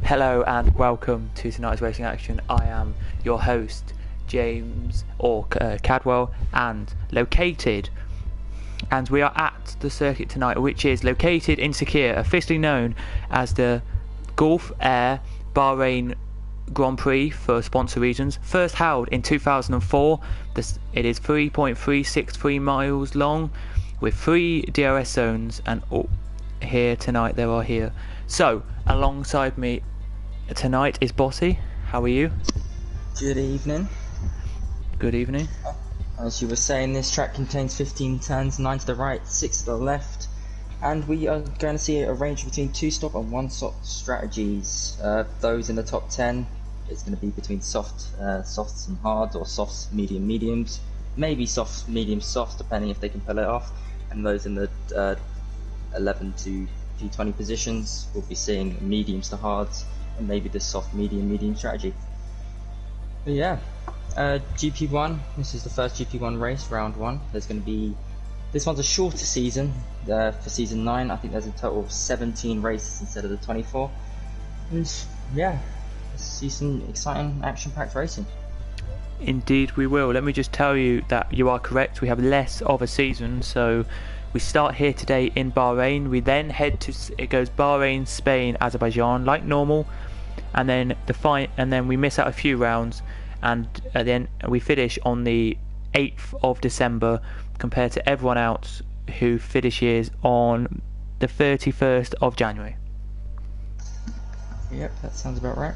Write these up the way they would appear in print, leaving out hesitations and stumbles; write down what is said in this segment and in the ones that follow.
Hello and welcome to tonight's Racing Action. I am your host, James Cadwell, and we are at the circuit tonight, which is located in Sakhir, officially known as the Gulf Air Bahrain Grand Prix for sponsor reasons. First held in 2004. It is 3.363 miles long with 3 DRS zones, and here tonight there are here. So alongside me tonight is Bossy. How are you? Good evening. Good evening. As you were saying, this track contains 15 turns, 9 to the right, 6 to the left, and we are going to see a range between 2-stop and 1-stop strategies. Those in the top 10, it's going to be between softs and hards, or softs, mediums, maybe soft, medium, soft, depending if they can pull it off. And those in the 11 to P20 positions, we'll be seeing mediums to hards, and maybe the soft, medium strategy. But yeah. GP1, this is the first GP1 race, round 1. There's going to be, this one's a shorter season, for season 9. I think there's a total of 17 races instead of the 24. And yeah, let's see some exciting action-packed racing. Indeed we will. Let me just tell you that you are correct. We have less of a season, so we start here today in Bahrain. We then head to, it goes Bahrain, Spain, Azerbaijan like normal, and then we miss out a few rounds, and then we finish on the 8th of December compared to everyone else who finishes on the 31st of January. Yep, that sounds about right.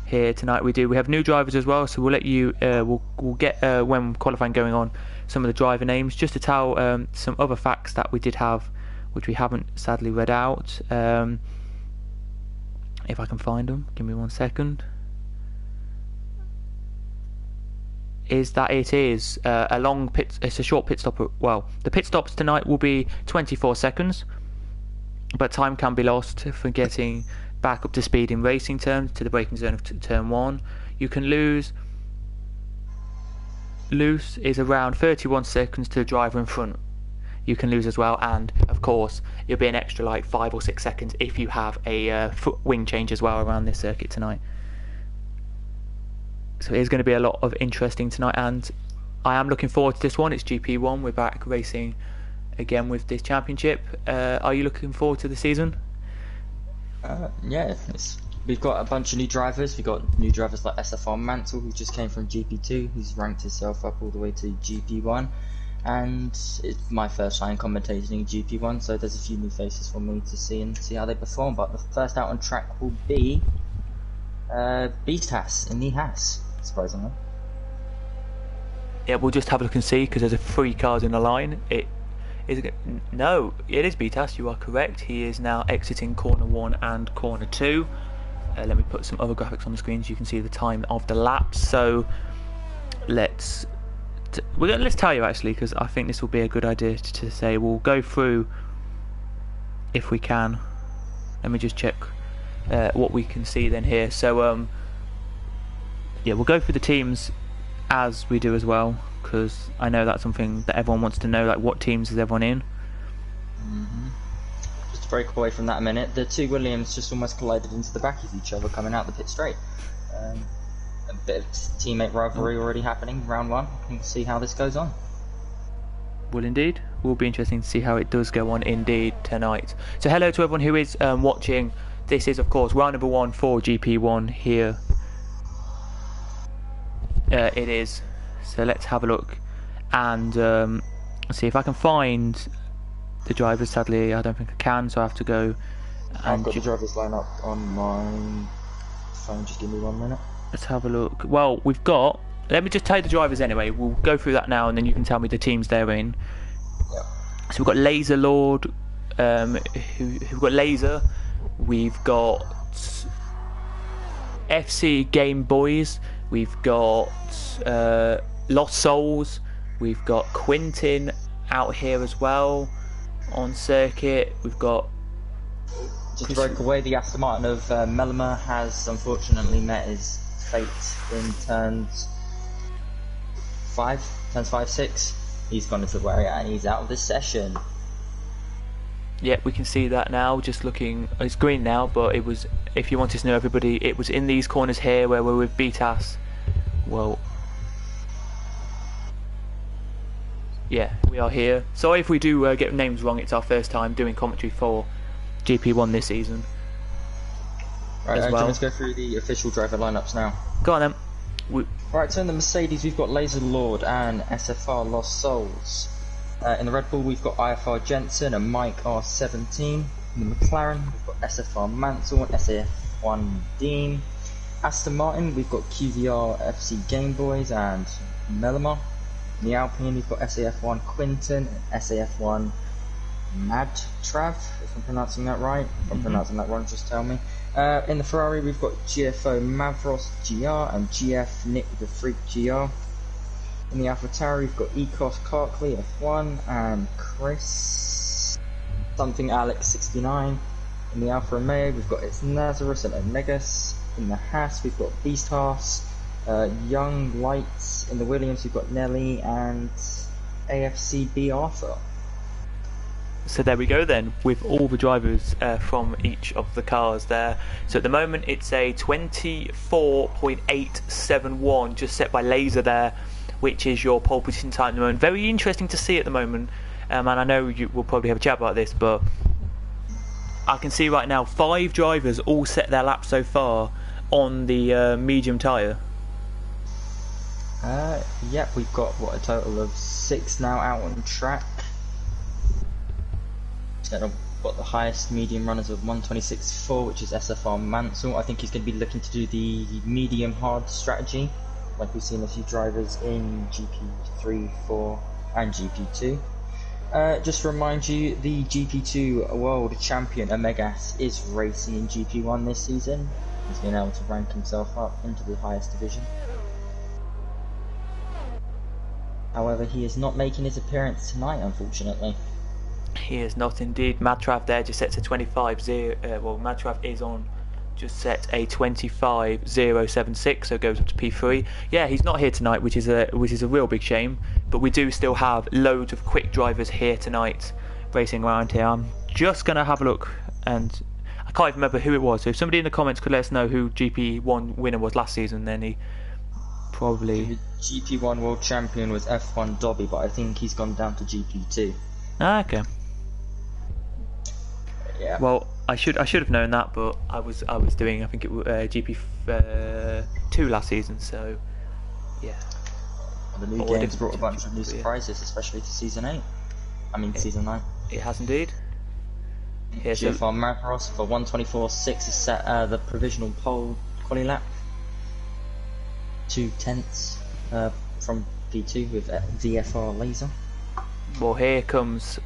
Here tonight we have new drivers as well, so we'll let you we'll get when qualifying going on some of the driver names, just to tell some other facts that we did have which we haven't sadly read out. If I can find them, give me 1 second. Is that it is a long pit. It's a short pit stop. Well, the pit stops tonight will be 24 seconds, but time can be lost for getting back up to speed in racing terms to the braking zone of turn 1. You can lose is around 31 seconds to the driver in front. You can lose as well, and of course you'll be an extra like 5 or 6 seconds if you have a foot wing change as well around this circuit tonight. So it is going to be a lot of interesting tonight, and I am looking forward to this one. It's GP1. We're back racing again with this championship. Are you looking forward to the season? Yeah, we've got a bunch of new drivers. We've got new drivers like SFR Mansell, who just came from GP2, who's ranked himself up all the way to GP1. And it's my first time commentating in GP1, so there's a few new faces for me to see and see how they perform. But the first out on track will be Beast Haas in the Haas. Surprisingly. Yeah, we'll just have a look and see, because there's 3 cars in the line. It is Beatas, you are correct. He is now exiting corner 1 and corner 2. Let me put some other graphics on the screen so you can see the time of the laps. So let's tell you actually, because I think this will be a good idea to say. We'll go through if we can. Let me just check what we can see then here. So yeah, we'll go through the teams as we do as well, because I know that's something that everyone wants to know, like what teams is everyone in. Just to break away from that a minute, the 2 Williams just almost collided into the back of each other coming out the pit straight. A bit of teammate rivalry already happening, round 1. We'll see how this goes on. Well, indeed, will be interesting to see how it does go on indeed tonight. So hello to everyone who is watching. This is of course round number 1 for GP1 here. It is. So let's have a look and see if I can find the drivers. Sadly, I don't think I can, so I have to go. I've got the drivers line up on my phone. Just give me 1 minute. Let's have a look. Well, we've got. Let me just tell you the drivers anyway. We'll go through that now, and then you can tell me the teams they're in. Yep. So we've got Laser Lord. Who've got Laser. We've got FC Game Boys. We've got Lost Souls. We've got Quintin out here as well on circuit. We've got. Just to break away, the Aston Martin of Melema has unfortunately met his fate in turns 5, 6. He's gone into the area and he's out of this session. Yeah, we can see that now. Just looking, it's green now, but it was if you wanted to know, everybody, it was in these corners here where we're with BTAS. Well, yeah, we are here. Sorry if we do get names wrong. It's our first time doing commentary for GP1 this season. Right, as well. Let's go through the official driver lineups now. Go on then. Right, so in the Mercedes we've got Laser Lord and SFR Lost Souls. In the Red Bull we've got IFR Jensen and Mike R17. In the McLaren we've got SFR Mansell and SAF1 Dean. Aston Martin we've got QVR FC Gameboys and Melamar. In the Alpine we've got SAF1 Quinton and SAF1 Madtrav, if I'm pronouncing that right. If I'm pronouncing that wrong, just tell me. In the Ferrari we've got GFO Mavros GR and GF Nick the Freak GR. In the AlphaTauri we've got Ecos Carkley F1 and Chris something Alex 69. In the Alfa Romeo we've got it's Nazarus and Omegas. In the Haas we've got Beast Haas, Young Lights. In the Williams we've got Nelly and AFC B Arthur. So there we go then, with all the drivers from each of the cars there. So at the moment it's a 24.871 just set by Laser there, which is your pole position time at the moment. Very interesting to see at the moment, and I know you will probably have a chat about this, but I can see right now 5 drivers all set their laps so far on the medium tyre. Yep, we've got a total of 6 now out on track. Got the highest medium runners of 126.4, which is SFR Mansell. I think he's going to be looking to do the medium hard strategy, like we've seen a few drivers in GP3, 4 and GP2. Just to remind you, the GP2 World Champion Omegas is racing in GP1 this season. He's been able to rank himself up into the highest division. However, he is not making his appearance tonight, unfortunately. He is not indeed. Madtrav there just sets a 25.0. Well, Madtrav is on just set a 25.076, so goes up to P3. Yeah, he's not here tonight, which is a real big shame. But we do still have loads of quick drivers here tonight, racing around here. I'm just gonna have a look, and I can't even remember who it was. So if somebody in the comments could let us know who GP1 winner was last season, then he probably. The GP1 World Champion was F1 Dobby, but I think he's gone down to GP2. Ah, okay. Yeah. Well, I should have known that, but I was doing, I think it was GP2 last season, so yeah. The new game's brought a bunch of new surprises, especially to season 8. I mean season 9. It has indeed. Yeah, GFR Mavros for 124.6 is set the provisional pole quali lap. 2/10 from P2 with VFR Laser. Well, here comes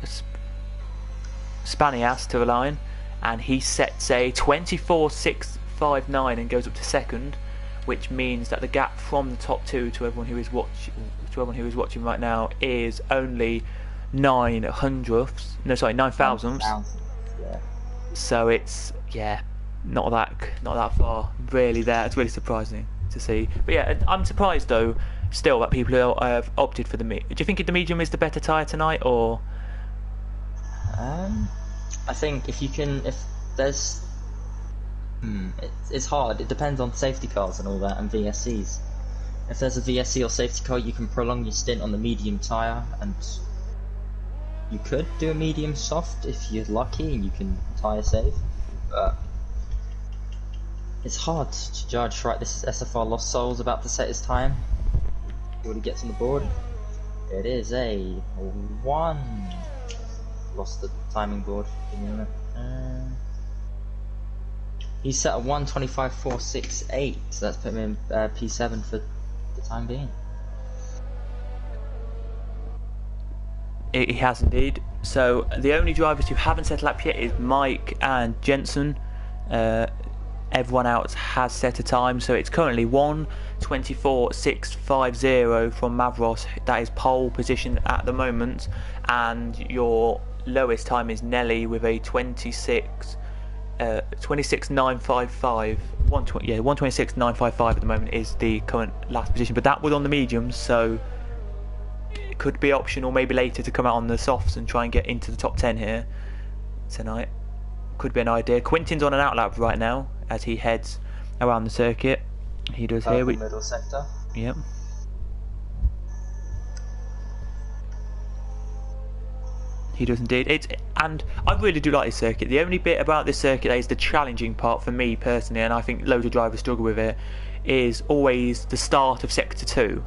Spanias to the line, and he sets a 24.659 and goes up to second, which means that the gap from the top 2 to everyone who is watching right now is only 9 thousandths. Yeah. So it's not that far really there. It's really surprising to see. But yeah, I'm surprised though still that people have opted for the medium. Do you think the medium is the better tyre tonight, or? I think if there's, it's hard. It depends on safety cars and all that, and VSCs. If there's a VSC or safety car, you can prolong your stint on the medium tyre, and you could do a medium soft if you're lucky and you can tyre save. But it's hard to judge. Right, this is SFR Lost Souls about to set his time. See what he gets on the board. It is a 1. Lost the timing board. Give me a minute. He's set a 125.468, so that's put him in P7 for the time being. He has indeed. So the only drivers who haven't set a lap yet is Mike and Jensen. Everyone else has set a time, so it's currently 124.650 from Mavros. That is pole position at the moment, and your lowest time is Nelly with a 26.955. 126.955 at the moment is the current last position, but that was on the mediums, so it could be optional maybe later to come out on the softs and try and get into the top 10 here tonight. Could be an idea. Quintin's on an outlap right now. as he heads around the circuit. He does here. Middle sector. Yep. He does indeed. And I really do like this circuit. The only bit about this circuit that is the challenging part for me personally, and I think loads of drivers struggle with it, is always the start of sector 2.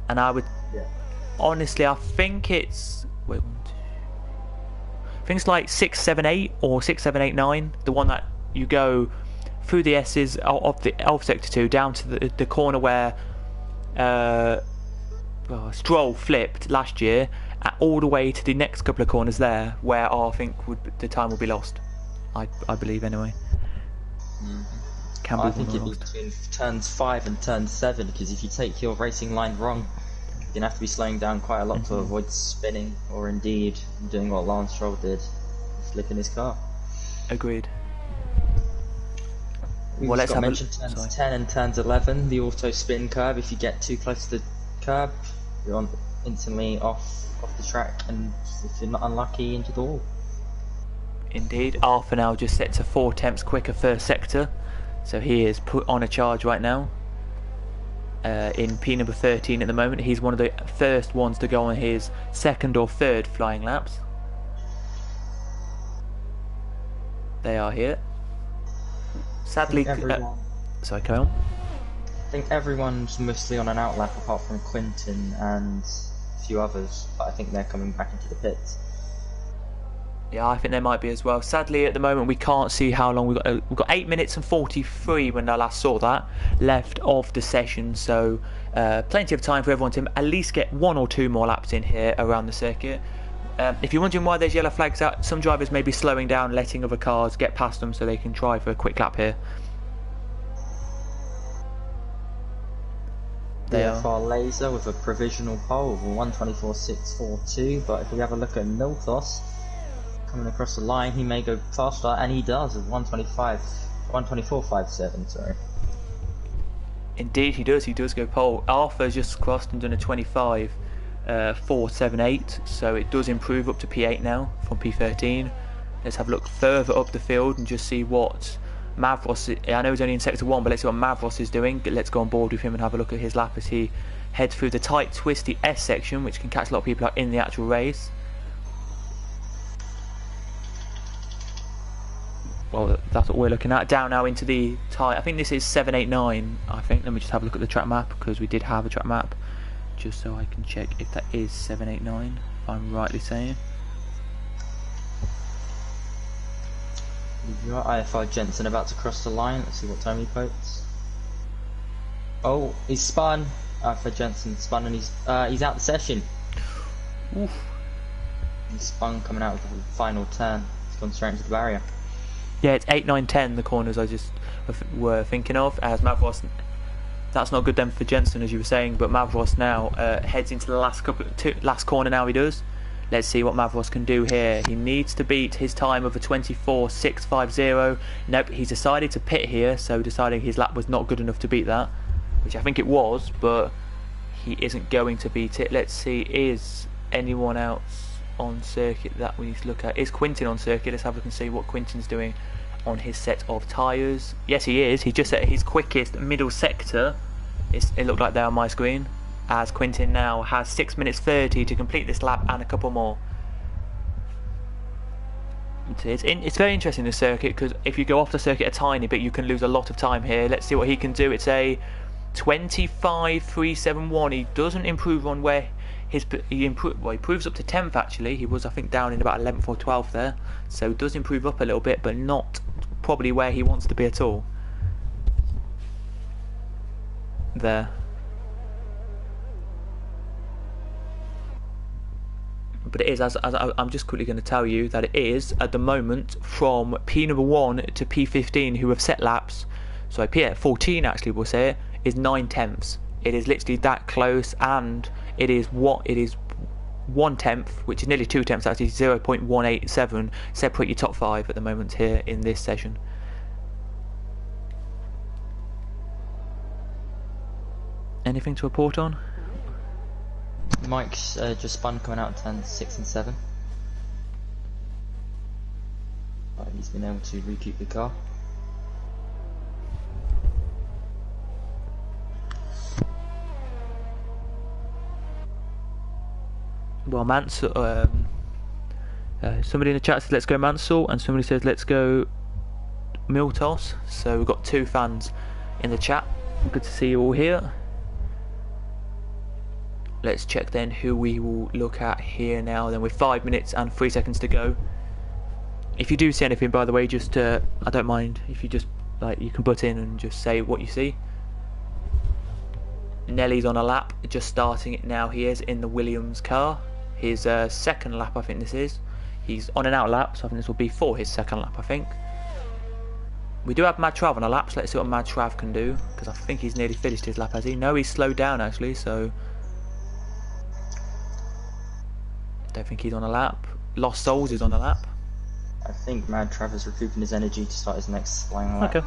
And I would honestly, I think it's I think it's like 6, 7, 8 or 6, 7, 8, 9. The one that you go through the S's of sector 2 down to the corner where Stroll flipped last year, all the way to the next couple of corners there, where I think the time will be lost. I believe anyway. I think it'd be between turns 5 and turn 7, because if you take your racing line wrong, you're gonna have to be slowing down quite a lot to avoid spinning, or indeed doing what Lance Stroll did, flipping his car. Agreed. Well, let's mention turns 10 and turns 11, the auto spin curve. If you get too close to the curb, you're instantly off the track, and if you're not unlucky, into the wall. Indeed. Arthur now just set to 4 tenths quicker first sector, so he is put on a charge right now. In P number 13 at the moment. He's one of the first ones to go on his second or third flying laps. They are here. Sadly, sorry, carry on. I think everyone's mostly on an outlap apart from Quintin and a few others, but I think they're coming back into the pits. Yeah, I think there might be as well. Sadly, at the moment, we can't see how long we've got. We've got 8 minutes and 43 when I last saw that left of the session. So, plenty of time for everyone to at least get 1 or 2 more laps in here around the circuit. If you're wondering why there's yellow flags out, some drivers may be slowing down, letting other cars get past them so they can try for a quick lap here. For Laser with a provisional pole of 1:24.642, but if we have a look at Miltos coming across the line, he may go faster, and he does at 1:24.57. Sorry. Indeed, he does. He does go pole. Arthur's just crossed and done a 25.478, so it does improve up to P8 now from P13. Let's have a look further up the field and just see what Mavros. I know he's only in sector 1, but let's see what Mavros is doing. Let's go on board with him and have a look at his lap as he heads through the tight, twisty S section, which can catch a lot of people out in the actual race. Well, that's what we're looking at. Down now into the tight. I think this is 789. I think. Let me just have a look at the track map, because we did have a track map, just so I can check if that is 789. If I'm rightly saying. You've got IFI Jensen about to cross the line. Let's see what time he quotes. Oh, he's spun. IFI Jensen spun, and he's out the session. Oof. He's spun coming out of the final turn. He's gone straight into the barrier. Yeah, it's 8, 9, 10, the corners I just were thinking of, as Mavros. That's not good then for Jensen, as you were saying, but Mavros now heads into the last corner now he does. Let's see what Mavros can do here. He needs to beat his time of a 24.650. Nope, he's decided to pit here, so deciding his lap was not good enough to beat that, which I think it was, but he isn't going to beat it. Let's see, is anyone else on circuit that we need to look at? Is Quintin on circuit? Let's have a look and see what Quintin's doing on his set of tyres. Yes, he is. He just set his quickest middle sector. It looked like there on my screen, as Quintin now has 6 minutes 30 to complete this lap and a couple more. It's very interesting, this circuit, because if you go off the circuit a tiny bit, you can lose a lot of time here. Let's see what he can do. It's a 25.371. He doesn't improve on where he improves up to 10th actually. He was, I think, down in about 11th or 12th there, so he does improve up a little bit, but not probably where he wants to be at all. There. But it is, as I'm just quickly going to tell you, that it is at the moment from P number 1 to P15 who have set laps. So P14 actually, we'll say, is 9 tenths. It is literally that close, and it is 1 tenth, which is nearly 2 tenths actually, 0.187 separate your top 5 at the moment here in this session. Anything to report on? Mike's just spun coming out of turns 6 and 7. But he's been able to recoup the car. well, Mansell. Somebody in the chat says let's go Mansell, and somebody says let's go Miltos. So we've got 2 fans in the chat. Good to see you all here. Let's check then who we will look at here now. Then with 5 minutes and 3 seconds to go. If you do see anything, by the way, just I don't mind if you just you can butt in and just say what you see. Nelly's on a lap, just starting it now. He is in the Williams car. His second lap, I think this is. He's on an out lap, so I think this will be for his second lap, I think. We do have Mad Trav on a lap, so let's see what Mad Trav can do, because I think he's nearly finished his lap, has he? No, he's slowed down actually, so don't think he's on a lap. Lost Souls is on a lap. I think Mad Trav is recouping his energy to start his next flying lap. Okay.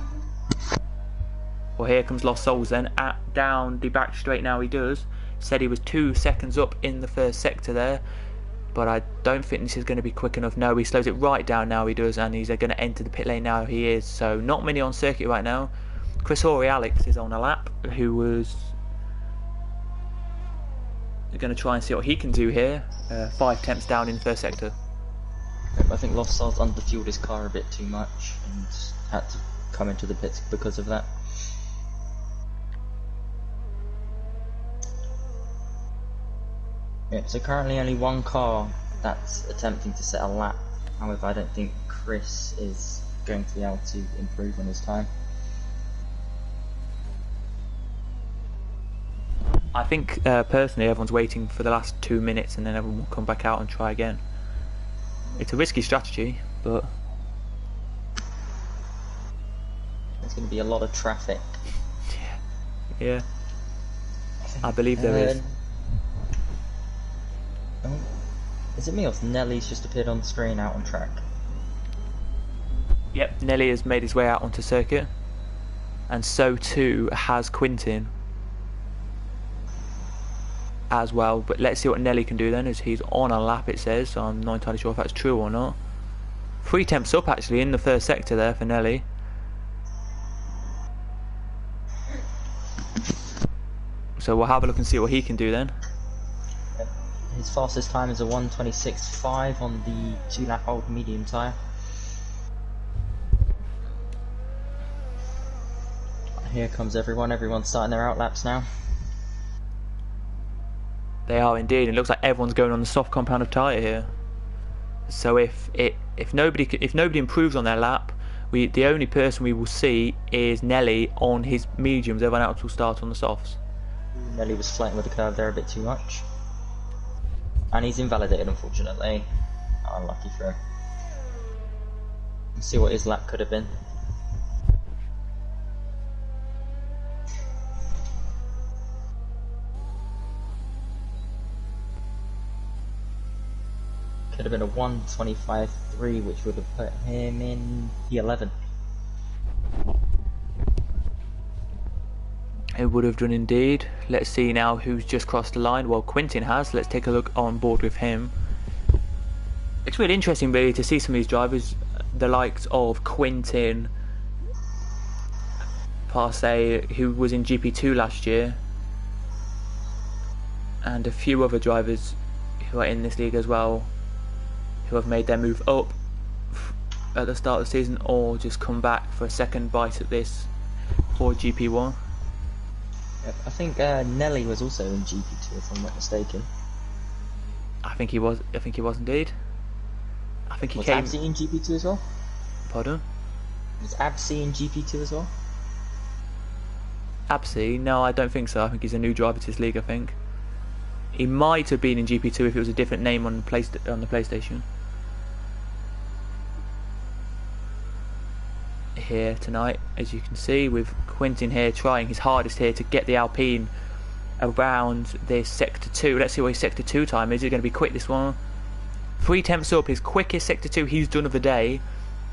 Well, here comes Lost Souls then, down the back straight now he does. Said he was 2 seconds up in the first sector there, but I don't think this is going to be quick enough. No, he slows it right down now he does, and he's going to enter the pit lane now he is. So not many on circuit right now. Chris Horry Alex is on a lap, who was going to try and see what he can do here. 5 temps down in the first sector. I think Lost Souls underfueled his car a bit too much and had to come into the pits because of that. Yeah, so currently only 1 car that's attempting to set a lap. However, I don't think Chris is going to be able to improve on his time. I think personally everyone's waiting for the last 2 minutes and then everyone will come back out and try again. It's a risky strategy, but there's going to be a lot of traffic. Yeah. I believe there is. Oh, is it me or Nelly's just appeared on the screen out on track? Yep, Nelly has made his way out onto circuit, and so too has Quintin as well. But let's see what Nelly can do then, as he's on a lap it says, so I'm not entirely sure if that's true or not. 3 temps up actually in the first sector there for Nelly. So we'll have a look and see what he can do then. His fastest time is a 1:26.5 on the 2-lap old medium tyre. Here comes everyone's starting their out laps now. They are indeed. It looks like everyone's going on the soft compound of tyre here. So if nobody improves on their lap, the only person we will see is Nelly on his mediums. Everyone else will start on the softs. Nelly was flirting with the curve there a bit too much. And he's invalidated, unfortunately. Unlucky for him. Let's see what his lap could have been. Could have been a 1:25.3, which would have put him in P11. It would have done indeed. Let's see now who's just crossed the line. Well, Quintin has. Let's take a look on board with him. It's really interesting really to see some of these drivers, the likes of Quintin, Parsay, who was in GP2 last year, and a few other drivers who are in this league as well, who have made their move up at the start of the season or just come back for a second bite at this for GP1. I think Nelly was also in GP2 if I'm not mistaken. I think he was indeed. I think he was came. Absy in GP2 as well? Pardon? Was Absy in GP2 as well? Absy? No, I don't think so. I think he's a new driver to this league. I think he might have been in GP2 if it was a different name on the PlayStation. Here tonight, as you can see, with Quintin here trying his hardest here to get the Alpine around this sector 2. Let's see what his sector 2 time is. Is it going to be quick, this one? 3 temps up, his quickest sector 2 he's done of the day.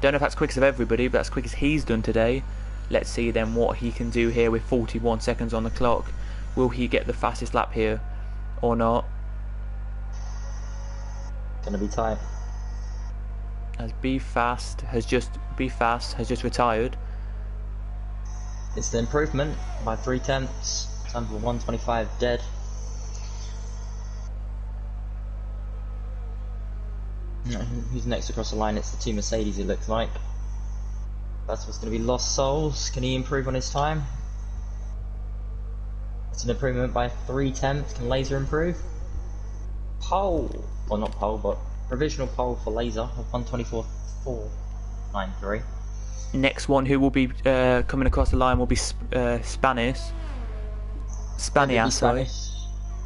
Don't know if that's quickest of everybody, but that's quickest he's done today. Let's see then what he can do here with 41 seconds on the clock. Will he get the fastest lap here or not? Gonna be tight. As Be Fast has just retired. It's the improvement by 3 tenths. Time for 1:25 dead. Who's next across the line? It's the two Mercedes, it looks like. That's what's going to be Lost Souls. Can he improve on his time? It's an improvement by 3/10. Can Laser improve? Pole, well not pole, but provisional pole for Laser of 124.493. Next one who will be coming across the line will be Spanias, sorry.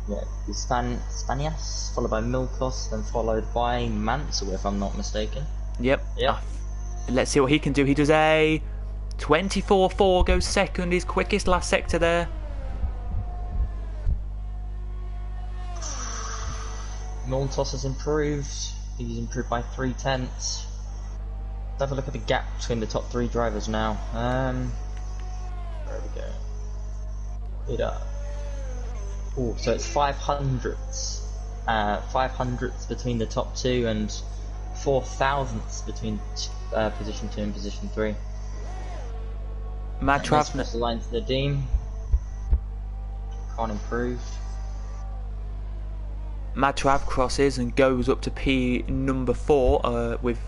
Yeah, Spanias, followed by Milkos, then followed by Mansell, if I'm not mistaken. Yep. Yep. Let's see what he can do. He does a 24.4, goes second, his quickest last sector there. Miltos has improved. He's improved by 3/10. Let's have a look at the gap between the top 3 drivers now. Where we go? Oh, so it's 500ths. 500ths between the top 2 and 4,000ths between position 2 and position 3. Mad Trav the line to the Dean. Can't improve. Mad Trav crosses and goes up to P number 4 with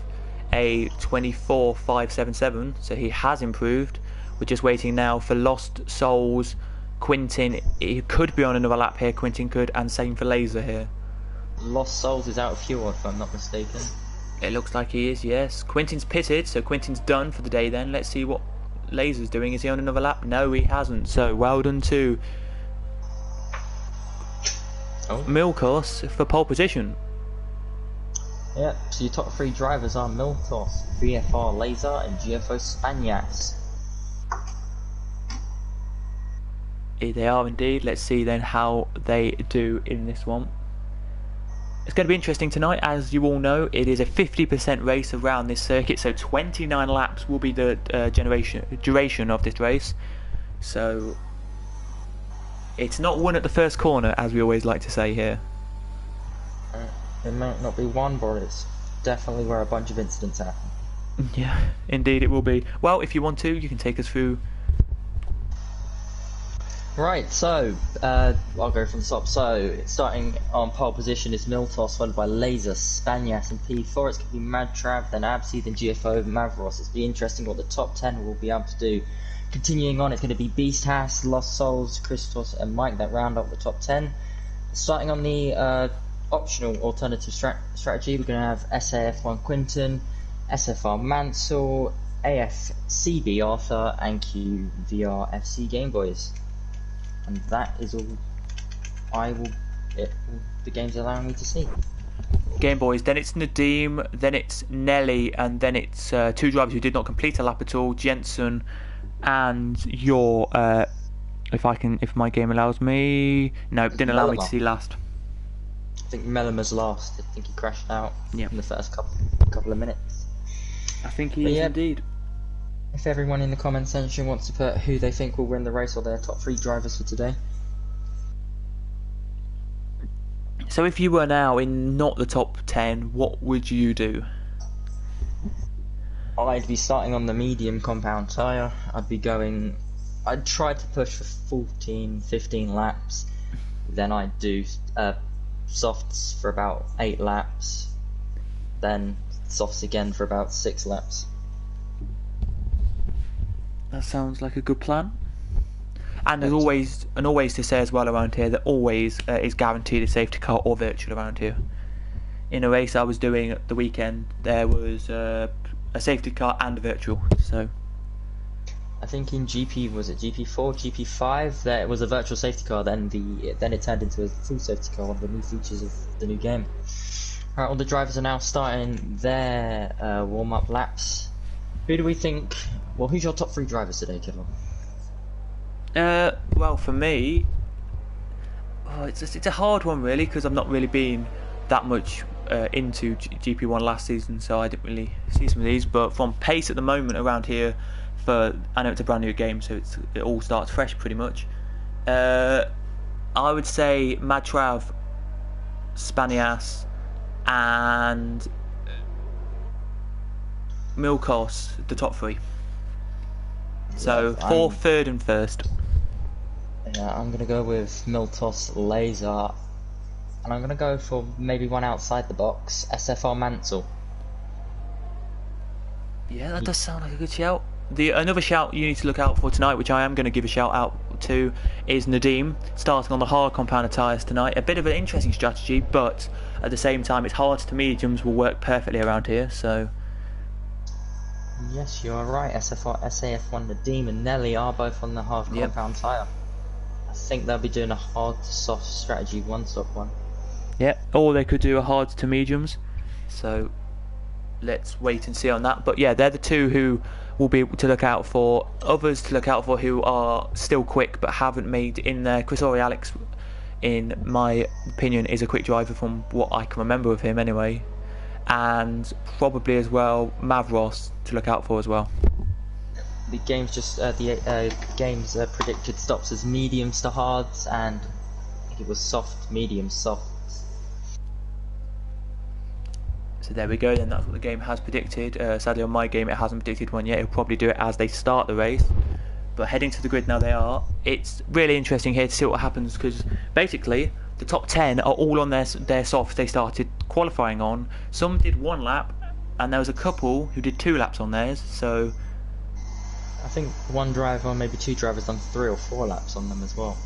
a 24.577, so he has improved. We're just waiting now for Lost Souls, Quintin. He could be on another lap here, Quintin could, and same for Laser here. Lost Souls is out of fuel, if I'm not mistaken. It looks like he is, yes. Quintin's pitted, so Quintin's done for the day then. Let's see what Laser's doing. Is he on another lap? No, he hasn't, so well done to Milkos for pole position. Yep, so your top 3 drivers are Milkos, VFR Laser, and GFO Spanias. They are indeed. Let's see then how they do in this one. It's going to be interesting tonight. As you all know, it is a 50% race around this circuit, so 29 laps will be the duration of this race. So it's not won at the first corner, as we always like to say here. It might not be one, but it's definitely where a bunch of incidents happen. Yeah, indeed it will be. Well, if you want to, you can take us through. Right, so I'll go from the top. So starting on pole position is Miltos, followed by Laser, Spanias, and P4. It's going to be Mad Trav, then Absi, then GFO, Mavros. It's going to be interesting what the top 10 will be able to do. Continuing on, it's going to be Beast Haas, Lost Souls, Christos, and Mike that round up the top 10. Starting on the optional alternative strategy, we're going to have SAF1 Quinton, SFR Mansell, AFCB Arthur, and QVR FC Game Boys. And that is all the game's allowing me to see. Game Boys, then it's Nadim, then it's Nelly, and then it's 2 drivers who did not complete a lap at all, Jensen and your if my game allows me. No, it didn't allow me to see last. I think Mellimer's last. I think he crashed out in the first couple of minutes. I think he is indeed. If everyone in the comment section wants to put who they think will win the race or their top 3 drivers for today. So if you were now in not the top 10, what would you do? I'd be starting on the medium compound tyre. I'd try to push for 14, 15 laps. Then I'd do softs for about 8 laps. Then softs again for about 6 laps. That sounds like a good plan. And there's always to say as well around here that always is guaranteed a safety car or virtual around here. In a race I was doing at the weekend, there was a safety car and a virtual. So I think in GP4, GP5, there was a virtual safety car. Then it turned into a full safety car. One of the new features of the new game. All right, all the drivers are now starting their warm-up laps. Who do we think? Well, who's your top 3 drivers today, Kevin? Well, for me, it's a hard one really, because I've not really been that much into GP1 last season, so I didn't really see some of these. But from pace at the moment around here, I know it's a brand new game, so it all starts fresh pretty much. I would say Mad Trav, Spanias, and Milkos, the top 3. So 4th, 3rd, and 1st. Yeah, I'm gonna go with Miltos, Laser, And I'm going to go for maybe one outside the box, SFR Mansell. Yeah, that does sound like a good shout. Another shout you need to look out for tonight, which I am going to give a shout out to, is Nadim, starting on the hard compounder tyres tonight. A bit of an interesting strategy, but at the same time, its hards to mediums will work perfectly around here, so... Yes, you are right. SFR, SAF1, Nadim and Nelly are both on the hard compound tyre. I think they'll be doing a hard to soft strategy, one-stop one. Yeah, or they could do a hard to mediums, so... let's wait and see on that. But yeah, they're the two who will be able to look out for. Others to look out for who are still quick but haven't made in there. Chris Alex, in my opinion, is a quick driver from what I can remember of him anyway. And probably as well Mavros to look out for as well. The game's game's predicted stops as mediums to hards, and I think it was soft, medium, soft. So there we go then, that's what the game has predicted. Sadly on my game it hasn't predicted one yet, it'll probably do it as they start the race. But heading to the grid now they are. It's really interesting here to see what happens, because basically the top 10 are all on their softs they started qualifying on. Some did one lap, and there was a couple who did 2 laps on theirs, so... I think one driver, maybe 2 drivers done 3 or 4 laps on them as well.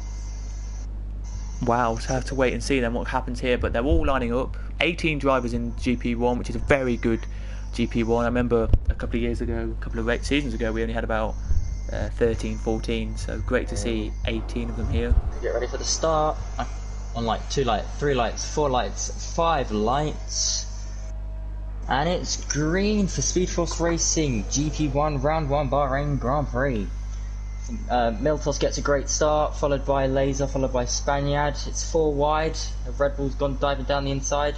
Wow, so I have to wait and see then what happens here, but they're all lining up. 18 drivers in GP1, which is a very good GP1. I remember a couple of years ago, a couple of seasons ago, we only had about 13, 14, so great to see 18 of them here. Get ready for the start. On like 2 lights, 3 lights, 4 lights, 5 lights. And it's green for Speed Force Racing, GP1 Round 1 Bahrain Grand Prix. Miltos gets a great start, followed by Laser, followed by Spaniard. It's 4 wide. The Red Bull's gone diving down the inside.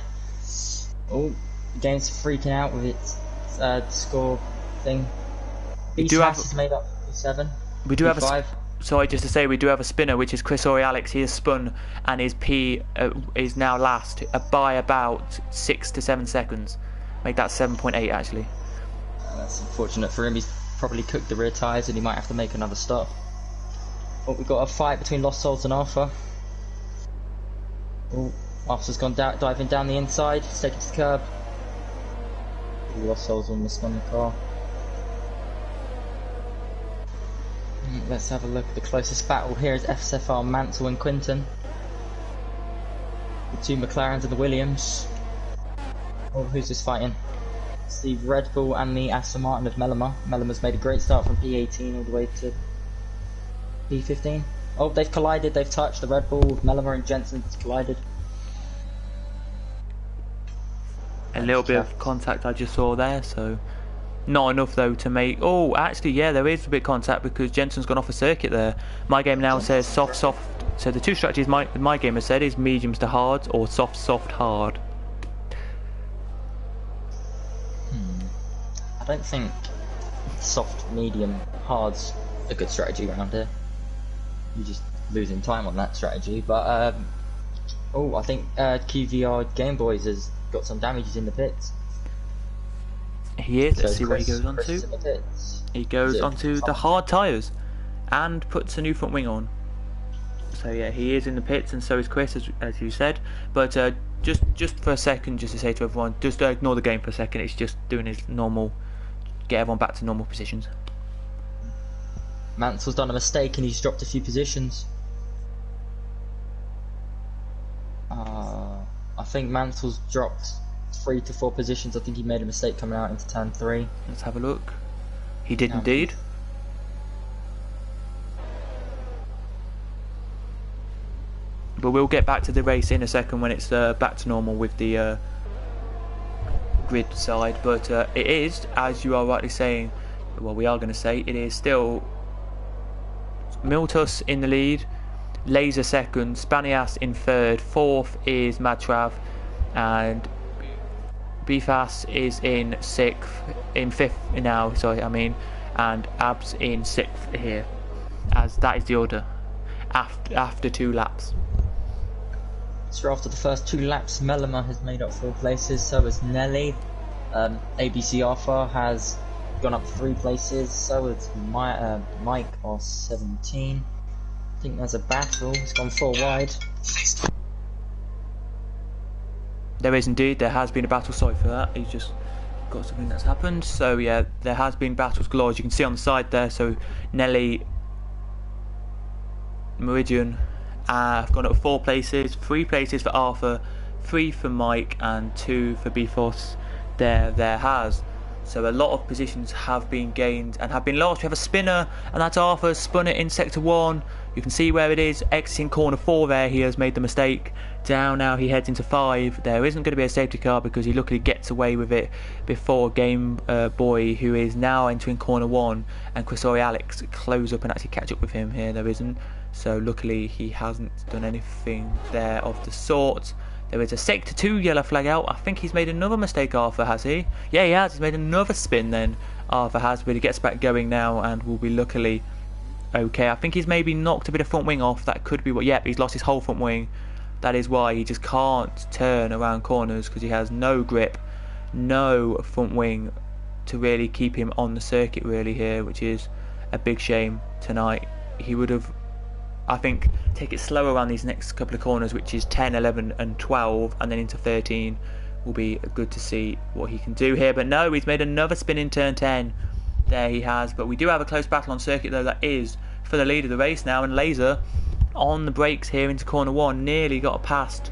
Oh, the game's freaking out with its score thing. B-Tass is made up for 7. We do have sorry, just to say, we do have a spinner, which is Chris Alex. He has spun, and his P is now last by about 6 to 7 seconds. Make that 7.8 actually. That's unfortunate for him. He's probably cooked the rear tyres and he might have to make another stop. But we've got a fight between Lost Souls and Arthur. Oh, Arthur's gone diving down the inside, he's taken to the curb. Lost Souls almost spun the car. Let's have a look. The closest battle here is FSFR Mansell and Quinton. The 2 McLarens and the Williams. Oh, who's this fighting? It's the Red Bull and the Aston Martin of Mellema. Mellema's made a great start from P18 all the way to P15. Oh, they've collided, they've touched. The Red Bull with Mellema and Jensen has collided. A little bit of contact I just saw there, so not enough though to make... Oh, actually, yeah, there is a bit of contact because Jensen's gone off a circuit there. My game now says soft, soft. So the 2 strategies my game has said is mediums to hard or soft, soft, hard. I don't think soft, medium, hard's a good strategy around here. You're just losing time on that strategy. But oh, I think QVR Game Boys has got some damages in the pits. He is. Let's see what he goes on to. He goes onto the hard tyres and puts a new front wing on. So yeah, he is in the pits, and so is Chris, as you said. But just for a second, just to say to everyone, just ignore the game for a second. It's just doing his normal. Get everyone back to normal positions. Mansell's done a mistake and he's dropped a few positions. I think Mansell's dropped 3 to 4 positions. I think he made a mistake coming out into turn 3. Let's have a look. He did indeed. But we'll get back to the race in a second when it's back to normal with the grid side, but it is, as you are rightly saying, well, we are going to say, it is still Miltus in the lead, Laser second, Spanias in third, 4th is Madtrav, and Bifas is in 5th now, sorry, and Abs in 6th here, as that is the order after 2 laps. So after the first 2 laps, Mellema has made up 4 places, so has Nelly. ABC Alpha has gone up 3 places, so has Mike or 17. I think there's a battle, he's gone 4 wide. there is indeed. There has been a battle. Sorry for that. He's just got something that's happened. So yeah, there has been battles galore, as you can see on the side there. So Nelly, Meridian have gone up 4 places, 3 places for Arthur, 3 for Mike, and 2 for Bifos. There has. So a lot of positions have been gained and have been lost. We have a spinner, and that's Arthur. Spun it in sector 1. You can see where it is. Exiting corner 4 there. He has made the mistake. Down now he heads into 5. There isn't going to be a safety car because he luckily gets away with it before Game Boy, who is now entering corner 1, and Chris or Alex close up and actually catch up with him here. There isn't. So luckily he hasn't done anything there of the sort. There is a sector 2 yellow flag out. I think he's made another mistake, Arthur, has he? Yeah, he has. He's made another spin then. Arthur has, but he gets back going now and will be luckily okay. I think he's maybe knocked a bit of front wing off. That could be what... Yep, he's lost his whole front wing. That is why he just can't turn around corners, because he has no grip, no front wing to really keep him on the circuit really here, which is a big shame tonight. He would have... I think take it slow around these next couple of corners, which is 10, 11 and 12, and then into 13 will be good to see what he can do here. But no, he's made another spin in turn 10. There he has. But we do have a close battle on circuit though, that is for the lead of the race now, and Laser on the brakes here into corner 1, nearly got past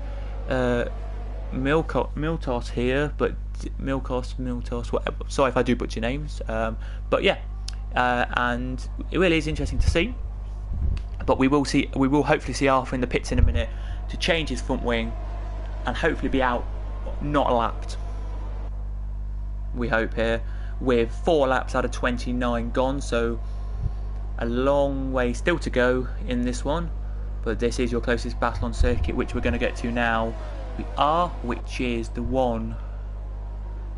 Miltos here, but Miltos, whatever. Sorry if I do butcher names, but yeah, and it really is interesting to see. But we will hopefully see Arthur in the pits in a minute to change his front wing and hopefully be out, not lapped. We hope here, with 4 laps out of 29 gone, so a long way still to go in this one. But this is your closest battle on circuit, which we're going to get to now. Which is the one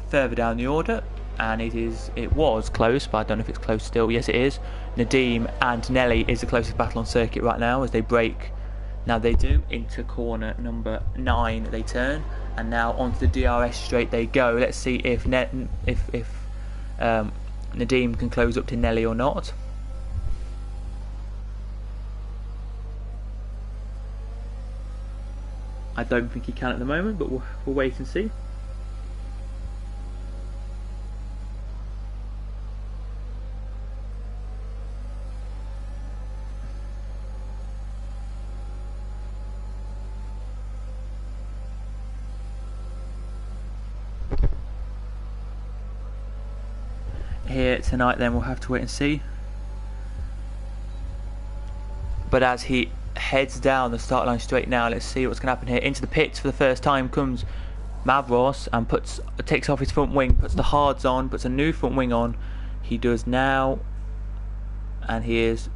further down the order. And it was close, but I don't know if it's close still. Yes, it is. Nadim and Nelly is the closest battle on circuit right now as they brake. Now they do into corner number 9. They turn, and now onto the DRS straight they go. Let's see if Nadim can close up to Nelly or not. I don't think he can at the moment, but we'll wait and see. Here tonight then we'll have to wait and see. But as he heads down the start line straight now, let's see what's going to happen here. Into the pits for the first time comes Mavros and takes off his front wing, puts the hards on, puts a new front wing on. He does now, and he is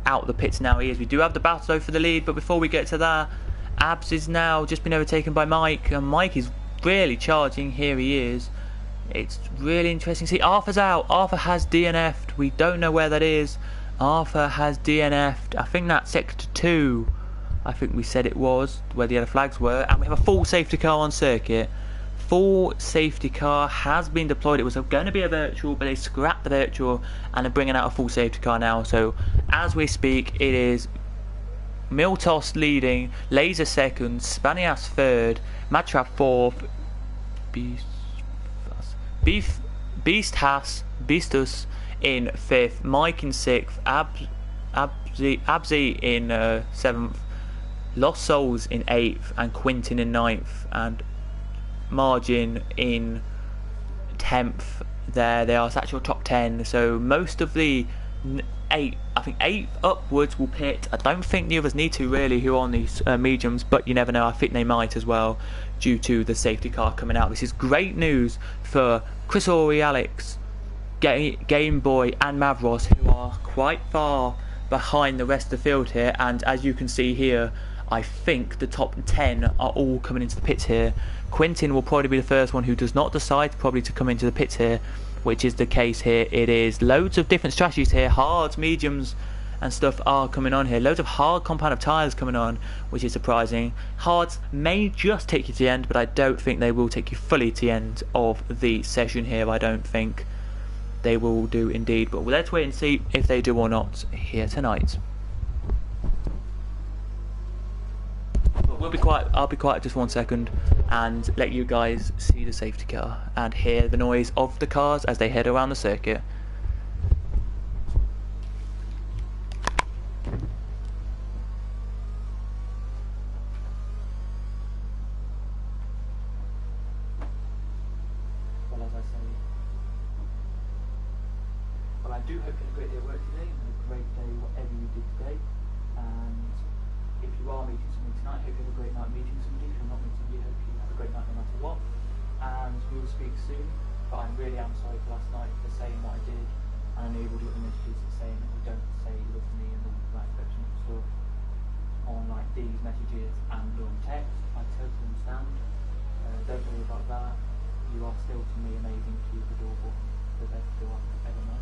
out the pits now. We do have the battle though for the lead, but before we get to that, Abs is now just been overtaken by Mike, and Mike is really charging. Here he is. It's really interesting. See, Arthur's out. Arthur has DNF'd. We don't know where that is. Arthur has DNF'd. I think that's sector 2. I think we said it was where the other flags were. And we have a full safety car on circuit. Full safety car has been deployed. It was going to be a virtual, but they scrapped the virtual and are bringing out a full safety car now. So as we speak, it is Miltos leading, Laser second, Spanias third, Matrap fourth, Beastus in 5th, Mike in 6th, Abzi in 7th, Lost Souls in 8th, and Quintin in 9th, and Margin in 10th. There they are. It's actually top 10. So most of the 8 upwards will pit. I don't think the others need to really, who are on these mediums, but you never know. I think they might as well, due to the safety car coming out. This is great news for Chris Ori, Alex, Game Boy and Mavros, who are quite far behind the rest of the field here. And as you can see here, I think the top 10 are all coming into the pits here. Quintin will probably be the first one who does not decide probably to come into the pits here, which is the case here. It is loads of different strategies here. Hards, mediums and stuff are coming on here. Loads of hard compound of tyres coming on, which is surprising. Hards may just take you to the end, but I don't think they will take you fully to the end of the session here. I don't think they will do indeed, but let's wait and see if they do or not here tonight. But we'll be quiet. I'll be quiet just 1 second and let you guys see the safety car and hear the noise of the cars as they head around the circuit. Well, as I say, well, I do hope you had a great day at work today, and a great day whatever you did today. And if you are meeting somebody tonight, hope you have a great night meeting somebody. If you're not meeting somebody, hope you have a great night no matter what. And we will speak soon. But I really am sorry for last night for saying what I did. And I know you've already got the messages saying that you don't say you love me and all that affectionate stuff on like these messages and on text. I totally understand. Don't worry about that. You are still to me amazing, cute, adorable, the best girl I've ever met.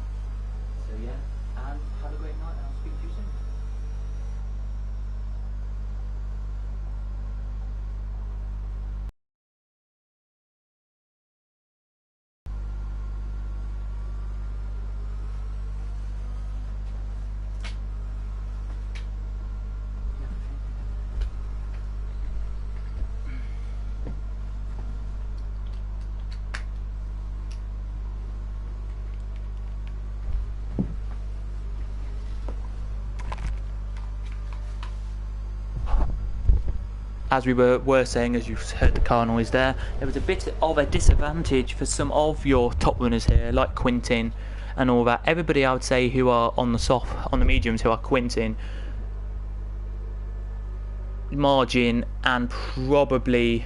So yeah, and have a great night, and I'll speak to you soon. As we were saying, as you heard the car noise there was a bit of a disadvantage for some of your top runners here, like Quintin and all that. Everybody, I would say, who are on the mediums, who are Quintin, Margin, and probably,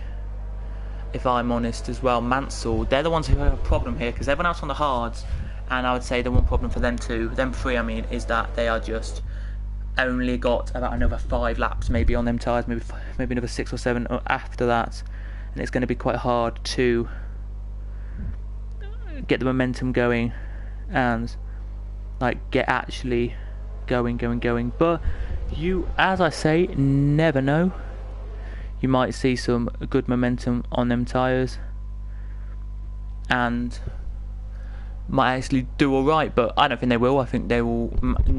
if I'm honest as well, Mansell, they're the ones who have a problem here, because everyone else on the hards, and I would say the one problem for them three, I mean, is that they are just only got about another 5 laps maybe on them tyres, maybe another 6 or 7 after that, and it's going to be quite hard to get the momentum going and like get actually going. But you, as I say, never know, you might see some good momentum on them tyres and might actually do alright, but I don't think they will. I think they will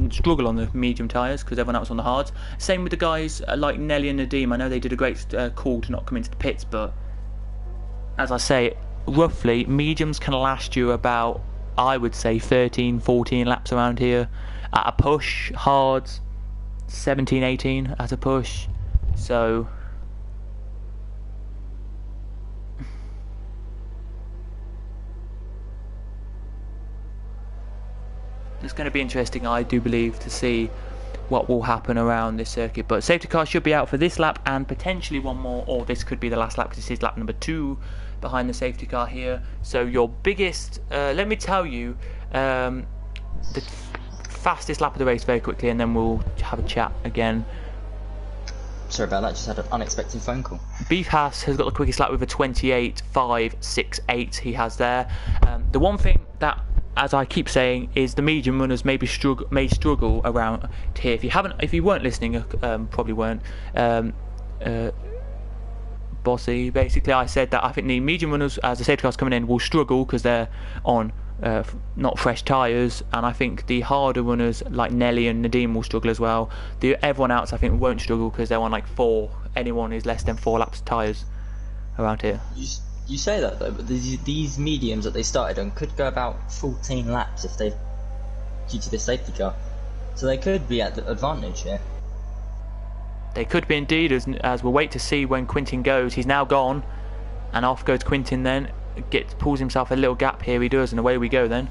struggle on the medium tyres because everyone else on the hards. Same with the guys like Nelly and Nadim. I know they did a great call to not come into the pits, but as I say, roughly mediums can last you about, I would say, 13-14 laps around here at a push. Hards 17-18 at a push. So it's going to be interesting, I do believe, to see what will happen around this circuit. But safety car should be out for this lap and potentially one more, or this could be the last lap because this is lap number 2 behind the safety car here. So your biggest, let me tell you, the fastest lap of the race very quickly, and then we'll have a chat again. Sorry about that, just had an unexpected phone call. Beef Haas has got the quickest lap with a 28.568 he has there. The one thing that, as I keep saying, is the medium runners may struggle around here. If you weren't listening, probably weren't. Bossy, basically, I said that I think the medium runners, as the safety cars coming in, will struggle because they're on not fresh tyres, and I think the harder runners like Nelly and Nadim will struggle as well. Everyone else, I think, won't struggle because they're on like 4. Anyone who's less than 4 laps tyres around here. You say that though, but these mediums that they started on could go about 14 laps if they, due to the safety car, so they could be at the advantage here. They could be indeed, as we'll wait to see when Quintin goes. He's now gone, and off goes Quintin then. Pulls himself a little gap here, he does, and away we go then.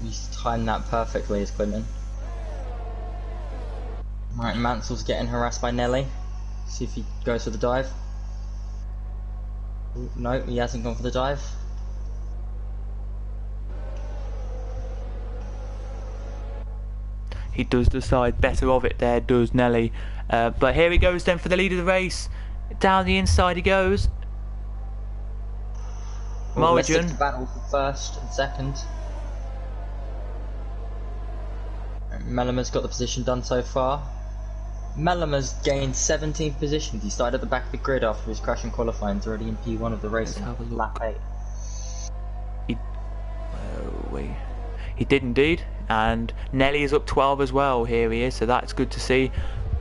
He's timed that perfectly, as Quintin. Right, Mansell's getting harassed by Nelly. See if he goes for the dive. No, he hasn't gone for the dive. He does decide better of it there, does Nelly. But here he goes then for the lead of the race. Down the inside he goes. Well, let's take the battle for first and second. Mellema's got the position done so far. Mellema's gained 17th position. He started at the back of the grid after his crash in qualifying. He's already in P1 of the race. Let's have a look. Lap 8. He did indeed, and Nelly is up 12 as well. Here he is, so that's good to see.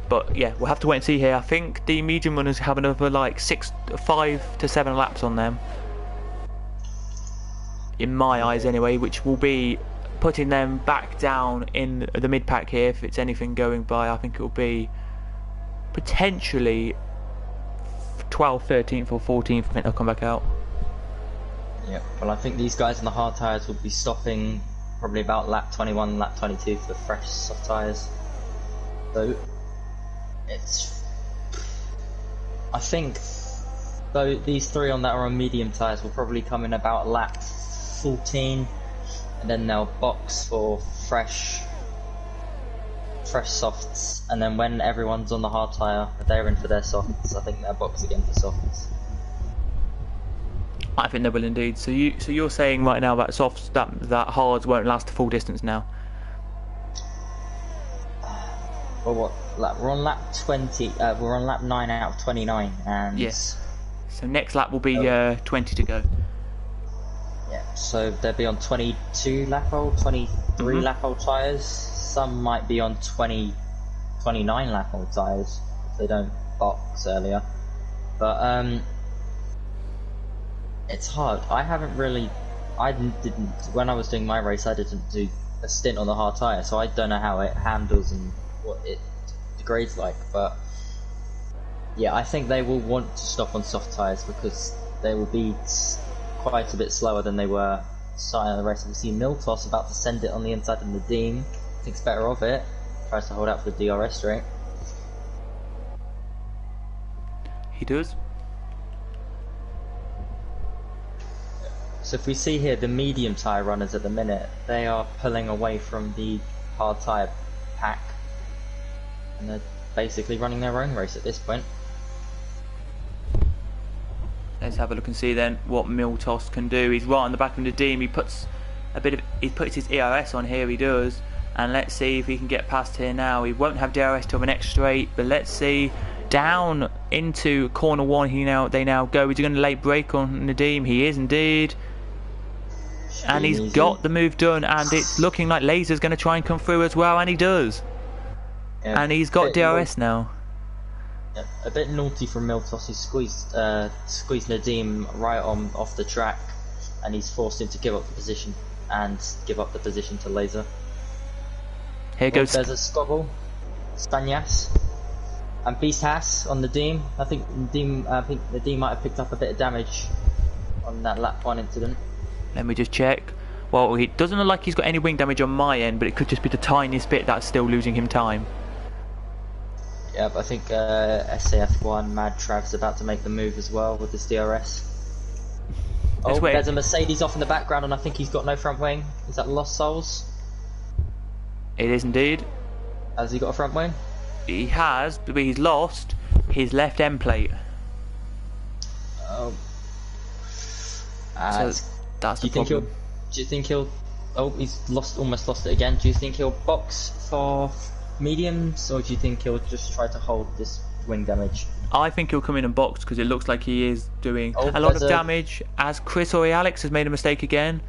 But yeah, we'll have to wait and see here. I think the medium runners have another like 5 to 7 laps on them, in my eyes anyway, which will be putting them back down in the mid pack here. If it's anything going by, I think it will be potentially 12th, 13th or 14th. I think they'll come back out. Yeah, well, I think these guys in the hard tyres will be stopping probably about lap 21, lap 22 for the fresh soft tyres. So I think though these three that are on medium tyres will probably come in about lap 14, and then they'll box for fresh softs, and then when everyone's on the hard tyre, they're in for their softs. I think they'll box again for softs. I think they will indeed. So you're saying right now that softs, that hards won't last the full distance now? Well, what? We're on lap 20. We're on lap 9 out of 29, and yes. So next lap will be 20 to go. Yeah. So they'll be on 22 lap old, 23 lap old tyres. Some might be on 29 lap old tyres if they don't box earlier. But it's hard. I didn't, when I was doing my race, I didn't do a stint on the hard tyre, so I don't know how it handles and what it degrades like. But yeah, I think they will want to stop on soft tyres because they will be quite a bit slower than they were starting the race. We see Miltos about to send it on the inside of Nadim, thinks better of it, tries to hold out for the DRS straight. He does. So if we see here the medium tyre runners at the minute, they are pulling away from the hard tyre pack, and they're basically running their own race at this point. Let's have a look and see then what Miltos can do. He's right on the back of Nadim. He puts his ERS on here. He does, and let's see if he can get past here now. He won't have DRS till the next straight, but let's see. Down into corner 1. They now go. Is he going to late brake on Nadim? He is indeed. And he's got the move done, and it's looking like Laser's going to try and come through as well, and he does. Yeah, and he's got DRS now. Yeah, a bit naughty from Miltos. He squeezed Nadim right on off the track, and he's forced him to give up the position to Laser. Here goes. There's a Skoggle, Spanias, and Beast Haas on Nadim. I think Nadim might have picked up a bit of damage on that lap 1 incident. Let me just check. Well, he doesn't look like he's got any wing damage on my end, but it could just be the tiniest bit that's still losing him time. Yeah, but I think SAF1 Mad Trav's about to make the move as well with his DRS. Oh, there's a Mercedes off in the background, and I think he's got no front wing. Is that Lost Souls? It is indeed. Has he got a front wing? He has, but he's lost his left end plate. Oh. So that's the problem. Do you think he'll? Oh, he's almost lost it again. Do you think he'll box for mediums, or do you think he'll just try to hold this wing damage? I think he'll come in and box because it looks like he is doing a lot of damage. As Chris or Alex has made a mistake again.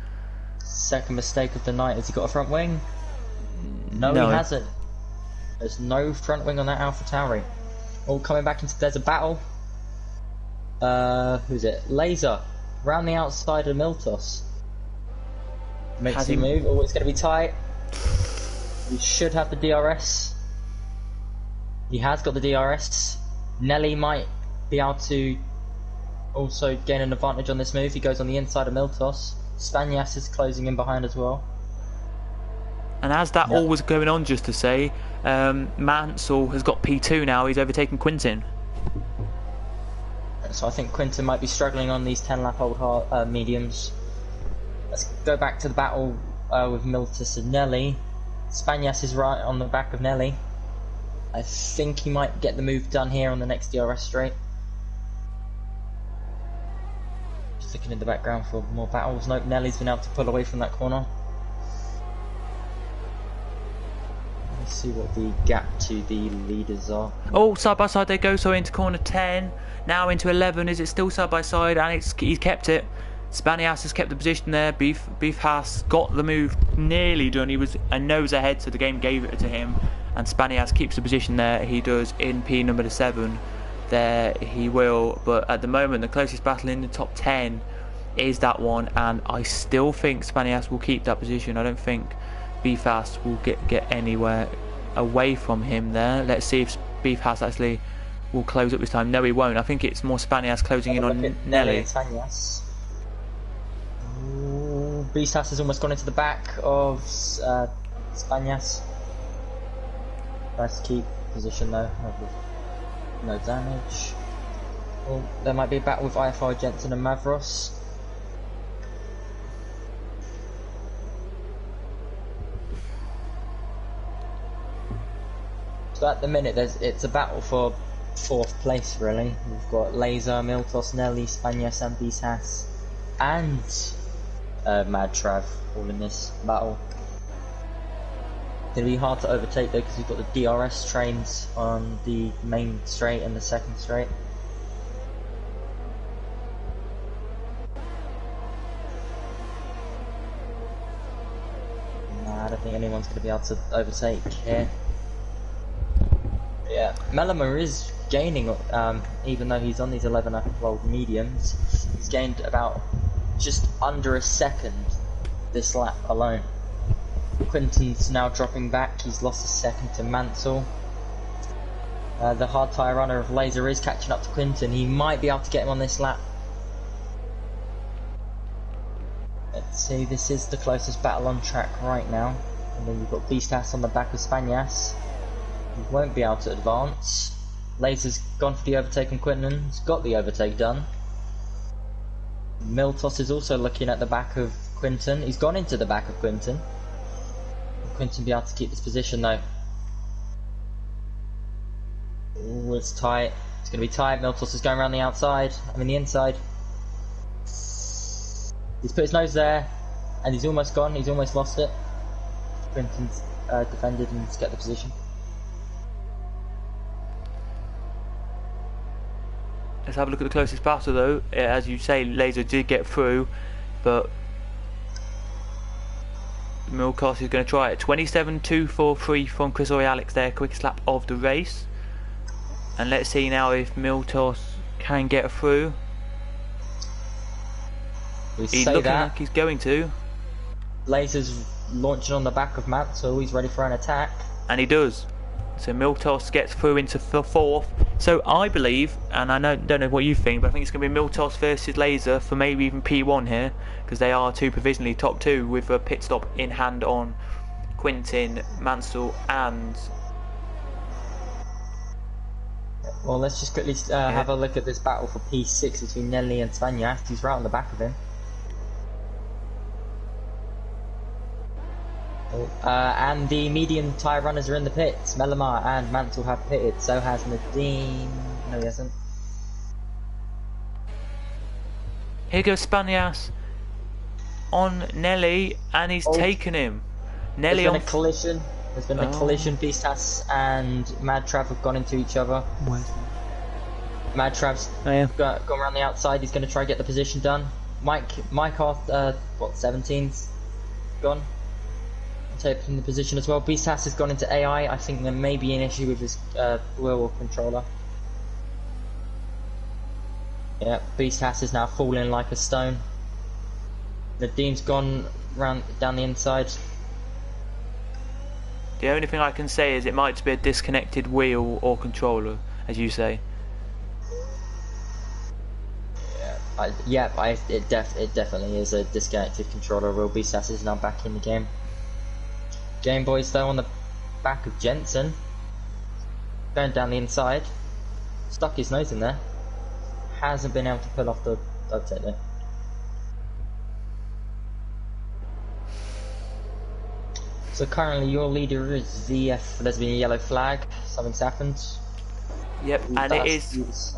Second mistake of the night. Has he got a front wing? No, he hasn't. There's no front wing on that AlphaTauri. Oh, coming back into. There's a battle. Who's it? Laser. Round the outside of Miltos. Makes him move. Oh, it's going to be tight. He should have the DRS. He has got the DRS. Nelly might be able to also gain an advantage on this move. He goes on the inside of Miltos. Spanias is closing in behind as well. And as that all was going on, just to say, Mansell has got P2 now. He's overtaken Quintin. So I think Quintin might be struggling on these 10 lap old mediums. Let's go back to the battle with Miltos and Nelly. Spanias is right on the back of Nelly. I think he might get the move done here on the next DRS straight. Just looking in the background for more battles. Nope, Nelly's been able to pull away from that corner. Let's see what the gap to the leaders are. Oh, side by side they go, so into corner 10, now into 11. Is it still side by side? And he's kept it. Spanias has kept the position there. Beef Haas got the move nearly done. He was a nose ahead, so the game gave it to him. and Spanias keeps the position there, he does in P number 7, there he will. But at the moment, the closest battle in the top 10 is that one, and I still think Spanias will keep that position. I don't think Beefas will get anywhere away from him there. Let's see if Beefas actually will close up this time. No, he won't. I think it's more Spanias closing in on Nelly. Beefas has almost gone into the back of Spanias. Nice to keep position though, no damage. Well, there might be a battle with IFR Jensen and Mavros. So at the minute, it's a battle for 4th place really. We've got Laser, Miltos, Nelly, Spanias and Beefas and Mad Trav all in this battle. It's going to be hard to overtake though because we've got the DRS trains on the main straight and the second straight. Nah, I don't think anyone's going to be able to overtake here. Yeah, Melima is gaining, even though he's on these 11 world mediums, he's gained about just under a second this lap alone. Quinton's now dropping back, he's lost a second to Mansell. The hard tyre runner of Laser is catching up to Quinton, he might be able to get him on this lap. Let's see, this is the closest battle on track right now. And then you've got Beastas on the back of Spanias. He won't be able to advance. Laser's gone for the overtake on Quinton, he's got the overtake done. Miltos is also looking at the back of Quinton, he's gone into the back of Quinton. Quinton be able to keep this position though. Ooh, it's tight. It's going to be tight. Miltos is going around the outside. I mean the inside. He's put his nose there, and he's almost gone. He's almost lost it. Quinton's defended and get the position. Let's have a look at the closest battle though. As you say, Laser did get through, but Miltos is going to try it. 27.243 from Chris Alex there, quickest lap of the race. And let's see now if Miltos can get through. He's looking like he's going to. Laser's launching on the back of Matt, so he's ready for an attack. And he does. So Miltos gets through into the 4th. So I believe, and I don't know what you think, but I think it's going to be Miltos versus Laser for maybe even P1 here, because they are two provisionally top 2 with a pit stop in hand on Quinton, Mansell and... Well, let's just quickly have a look at this battle for P6 between Nelly and Spanias. He's right on the back of him. And the medium tyre runners are in the pits. Melamar and Mansell have pitted, so has Nadine. No, he hasn't. Here goes Spanias on Nelly, and he's taken him. Nelly There's been a collision. There's been a collision. Beastas and Mad Trav have gone into each other. Mad Trav's gone around the outside. He's going to try to get the position done. Mike Arthur, what, 17's gone. Taking the position as well. Beastas has gone into AI. I think there may be an issue with his wheel controller. Yeah, Beastas is now falling like a stone. Nadine's gone down the inside. The only thing I can say is it might be a disconnected wheel or controller, as you say. It definitely is a disconnected controller. Will Beastas is now back in the game. Game Boy's though on the back of Jensen, going down the inside, stuck his nose in there, hasn't been able to pull off the upset there. So currently your leader is ZF, there's been a yellow flag, something's happened. Yep, and it is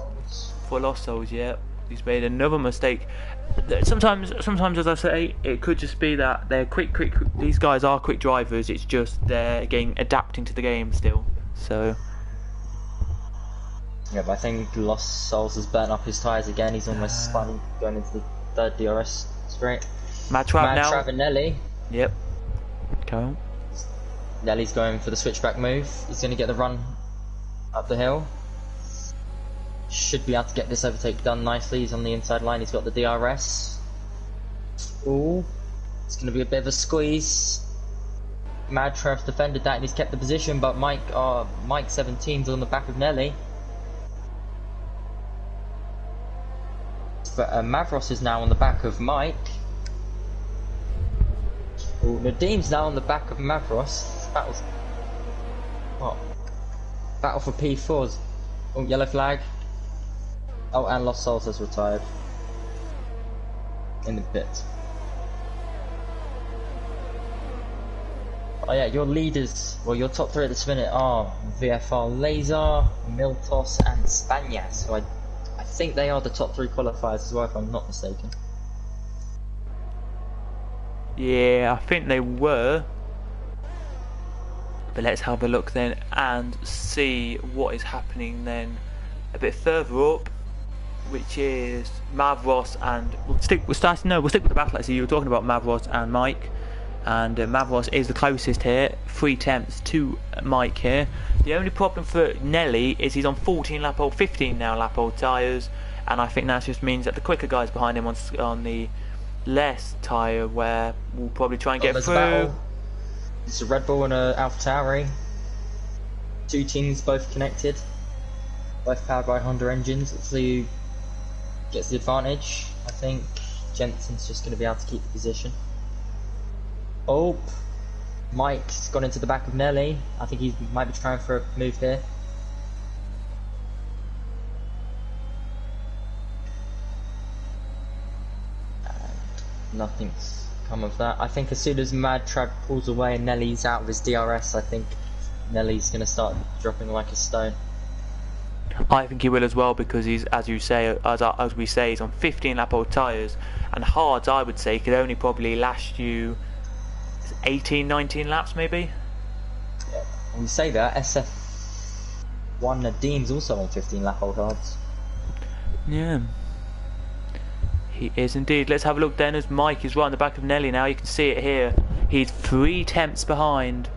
for Lost Souls, yeah. He's made another mistake. Sometimes, as I say, it could just be that they're quick. These guys are quick drivers. It's just they're adapting to the game still. So. Yeah, but I think Lost Souls has burnt up his tyres again. He's almost spun going into the 3rd DRS straight. Mad Trav now. Trav and Nelly. Yep. Go on. Nelly's going for the switchback move. He's going to get the run up the hill. Should be able to get this overtake done nicely. He's on the inside line. He's got the DRS. Ooh, it's going to be a bit of a squeeze. Mad Trev's defended that and he's kept the position, but Mike 17's on the back of Nelly. But Mavros is now on the back of Mike. Ooh, Nadim's now on the back of Mavros. Battle's what? Battle for P4s. Oh, yellow flag. Oh, and Lost Souls has retired in the pit. Oh yeah, your leaders, well your top 3 at this minute are VFR Laser, Miltos and Spania. So I think they are the top 3 qualifiers as well, if I'm not mistaken. Yeah, I think they were. But let's have a look then and see what is happening then a bit further up, which is Mavros and we'll stick with the battle. So you were talking about Mavros and Mike, and Mavros is the closest here, 3 tenths to Mike here. The only problem for Nelly is he's on 15 now lap old tyres, and I think that just means that the quicker guys behind him on the less tyre where we'll probably try and get through. It's a Red Bull and a AlphaTauri. 2 teams both connected, both powered by Honda engines. Let's see who gets the advantage. I think Jensen's just going to be able to keep the position. Oh, Mike's gone into the back of Nelly. I think he might be trying for a move here. And nothing's come of that. I think as soon as Mad Trad pulls away and Nelly's out of his DRS, I think Nelly's going to start dropping like a stone. I think he will as well, because he's, as we say, he's on 15 lap old tyres, and hards I would say could only probably last you 18, 19 laps maybe. Yeah. When we say that, SF1 Nadim's also on 15 lap old hards. Yeah, he is indeed. Let's have a look then as Mike is right on the back of Nelly now. You can see it here. He's 3 tenths behind.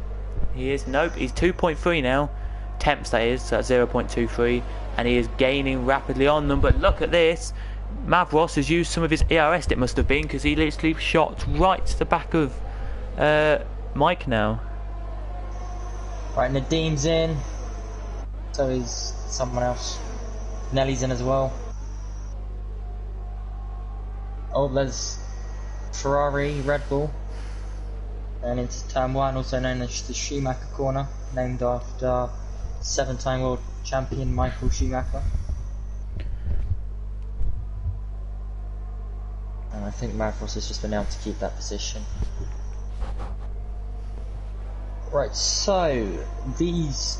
He is, nope, he's 2.3 now. Tenths that is, so that's 0.23, and he is gaining rapidly on them. But look at this, Mavros has used some of his ERS, it must have been, because he literally shot right to the back of Mike now. Right, Nadim's in, so is someone else. Nelly's in as well. Oh, there's Ferrari, Red Bull, and into turn 1, also known as the Schumacher corner, named after 7-time world champion Michael Schumacher. And I think Mavros has just been able to keep that position. Right, so these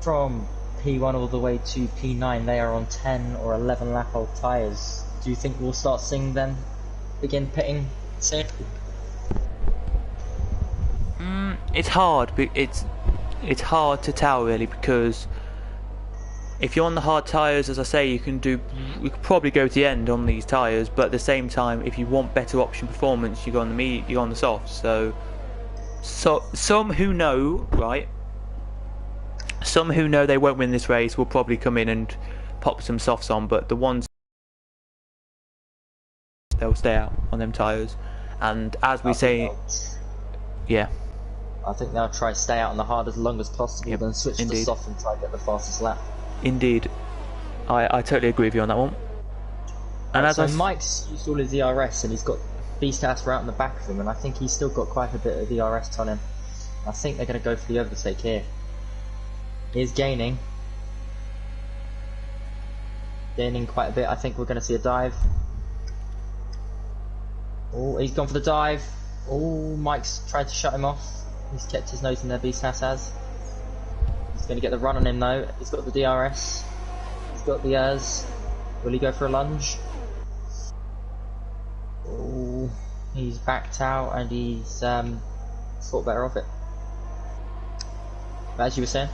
from P1 all the way to P9, they are on 10 or 11 lap old tyres. Do you think we'll start seeing them begin pitting soon? It's hard. It's hard to tell really, because if you're on the hard tyres, as I say, you could probably go to the end on these tyres, but at the same time, if you want better option performance, you go on the softs. So some who know, right? Some who know they won't win this race will probably come in and pop some softs on, but the ones, they'll stay out on them tyres. And as we say, yeah, I think they'll try to stay out on the hard as long as possible, then switch to the soft and try to get the fastest lap. Indeed, I totally agree with you on that one. And so Mike's used all his ERS and he's got Beast House right on the back of him, and I think he's still got quite a bit of ERS on him. I think they're going to go for the overtake here. He's gaining quite a bit. I think we're going to see a dive. Oh, he's gone for the dive. Oh, Mike's tried to shut him off. He's kept his nose in there, Beast House has. He's going to get the run on him though. He's got the DRS. He's got the ERS. Will he go for a lunge? Oh, he's backed out and he's thought better of it. But as you were saying?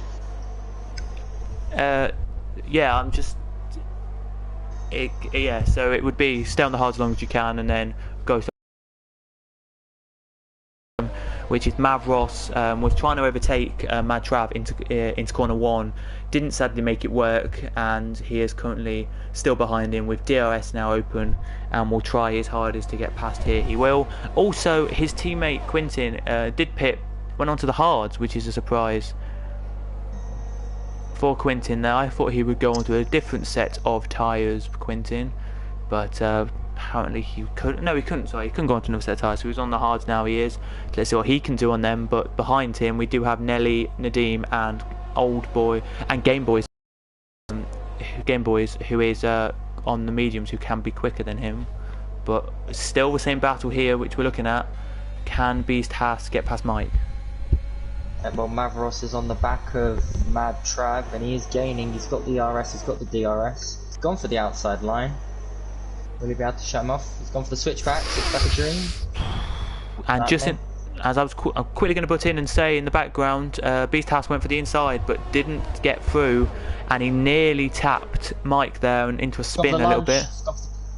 Yeah, I'm just... yeah, so it would be stay on the hard as long as you can and then go which is Mavros was trying to overtake Madtrav into corner 1, didn't sadly make it work, and he is currently still behind him with DRS now open, and will try his hardest to get past here. He will. Also, his teammate Quintin did pit, went on to the hards, which is a surprise for Quintin there. I thought he would go on to a different set of tyres for Quintin, but apparently he couldn't. No, he couldn't. Sorry, he couldn't go on to another set of tyres. So he's on the hards now. He is. Let's see what he can do on them. But behind him, we do have Nelly, Nadim, and Old Boy and Game Boys. Game Boys, who is on the mediums, who can be quicker than him. But still the same battle here, which we're looking at. Can Beast Haas get past Mike? Well, Mavros is on the back of Mad Trav, and he is gaining. He's got the RS, he's got the DRS. He's gone for the outside line. Will he be able to shut him off? He's gone for the switchback a dream. And just as I'm quickly going to butt in and say in the background, Beast House went for the inside but didn't get through, and he nearly tapped Mike there and into a spin a little bit.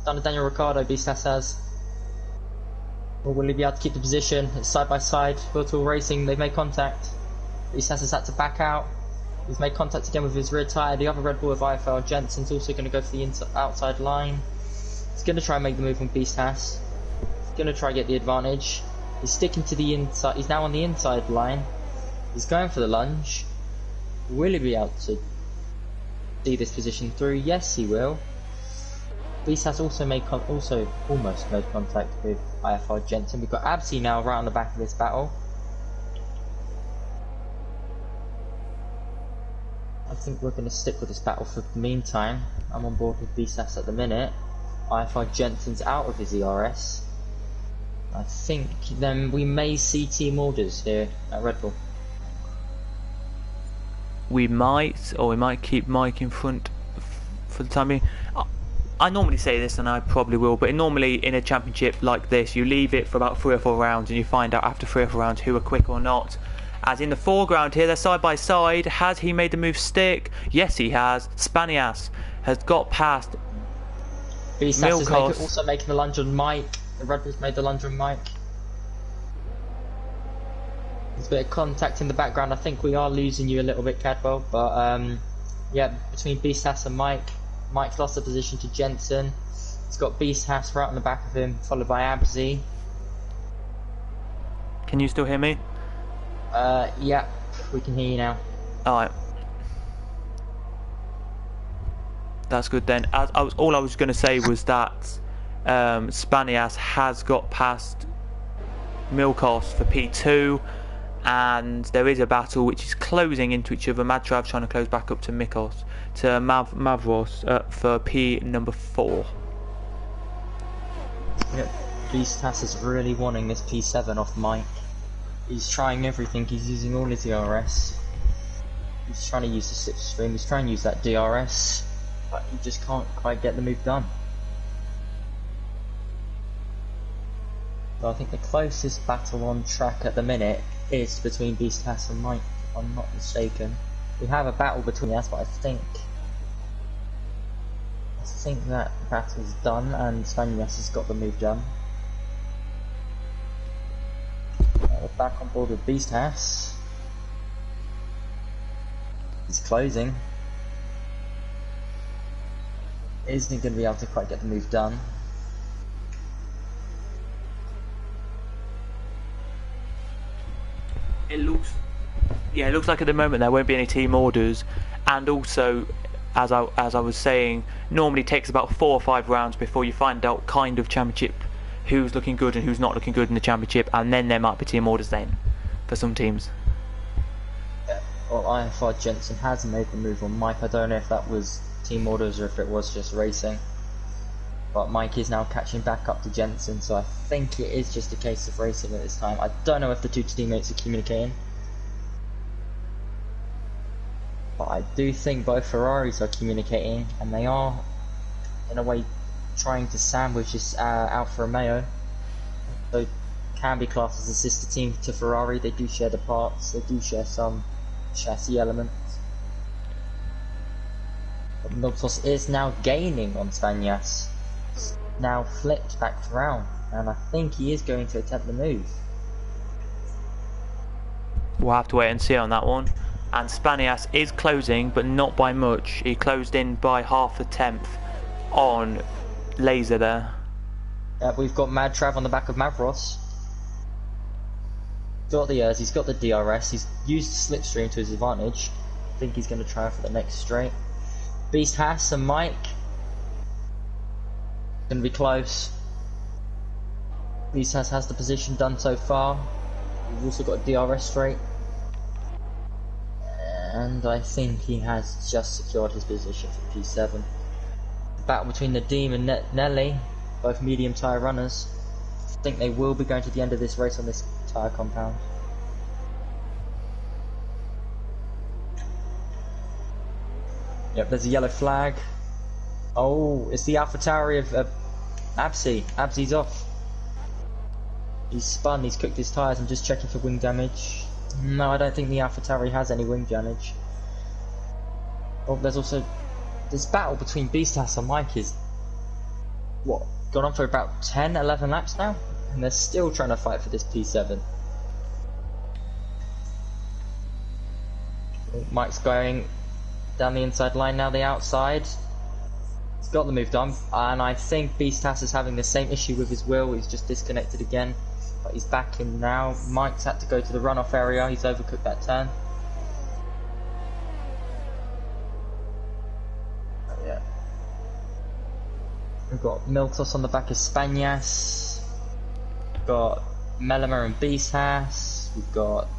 Down to Daniel Ricciardo, Beast House has. Or will he be able to keep the position? It's side by side. Virtual Racing, they've made contact. Beast House has had to back out. He's made contact again with his rear tyre. The other Red Bull of IFL, Jensen's also going to go for the outside line. He's going to try and make the move on Beast House. He's going to try and get the advantage. He's sticking to the inside. He's now on the inside line. He's going for the lunge. Will he be able to see this position through? Yes, he will. Beast has also almost made contact with IFR Jensen. We've got Absi now right on the back of this battle. I think we're going to stick with this battle for the meantime. I'm on board with Beastas at the minute. IFR Jensen's out of his ERS. I think then we may see team orders here at Red Bull. We might, or we might keep Mike in front for the time being. I normally say this, and I probably will, but normally in a championship like this, you leave it for about 3 or 4 rounds, and you find out after 3 or 4 rounds who are quick or not. As in the foreground here, they're side by side. Has he made the move stick? Yes, he has. Spanias has got past Beastas is also making the lunge on Mike. The Red Bull's made the lunge on Mike. There's a bit of contact in the background. I think we are losing you a little bit, Cadwell, but yeah, between Beastas and Mike. Mike's lost the position to Jensen. He's got Beast House right on the back of him, followed by Abzi. Can you still hear me? Yeah, we can hear you now. Alright. That's good then. All I was going to say was that Spanias has got past Milkos for P2, and there is a battle which is closing into each other. Madtrav trying to close back up to Mikos, to Mavros for P number 4. Yep, Beastas is really wanting this P7 off Mike. He's trying everything, he's using all his DRS. He's trying to use the slipstream, he's trying to use that DRS, but he just can't quite get the move done. So I think the closest battle on track at the minute is between Beastas and Mike, if I'm not mistaken. We have a battle between us, but I think that battle's done and Spanias has got the move done. We're back on board with Beastas. He's closing. Isn't he going to be able to quite get the move done? It looks like at the moment there won't be any team orders, and also, as I was saying, normally takes about 4 or 5 rounds before you find out kind of championship who's looking good and who's not looking good in the championship, and then there might be team orders then for some teams. Yeah, well, IFR Jensen has made the move on Mike. I don't know if that was team orders or if it was just racing, but Mike is now catching back up to Jensen, so I think it is just a case of racing at this time. I don't know if the 2 teammates are communicating, but I do think both Ferraris are communicating, and they are in a way trying to sandwich this Alfa Romeo. So can be classed as a sister team to Ferrari. They do share the parts, they do share some chassis elements. But Miltos is now gaining on Spanias. Now flipped back around, and I think he is going to attempt the move. We'll have to wait and see on that one. And Spanias is closing, but not by much. He closed in by half a tenth on Laser there. We've got Mad Trav on the back of Mavros. He's got the DRS. He's used Slipstream to his advantage. I think he's going to try for the next straight. Beast Hass and Mike. Going to be close. Beast Hass has the position done so far. We've also got a DRS straight. And I think he has just secured his position for P7. The battle between Nadim and Nelly, both medium tyre runners. I think they will be going to the end of this race on this tyre compound. Yep, there's a yellow flag. Oh, it's the AlphaTauri of Absi. Absi's off. He's spun, he's cooked his tyres. I'm just checking for wing damage. No, I don't think the AlphaTauri has any wing damage. Oh, there's also this battle between Beastas and Mike is what, gone on for about 10, 11 laps now, and they're still trying to fight for this P7. Oh, Mike's going down the inside line now, the outside. He's got the move done, and I think Beastas is having the same issue with his wheel. He's just disconnected again. But he's back in now. Mike's had to go to the runoff area. He's overcooked that turn. Yeah. We've got Miltos on the back of Spanias. We've got Melema and Beastas. We've got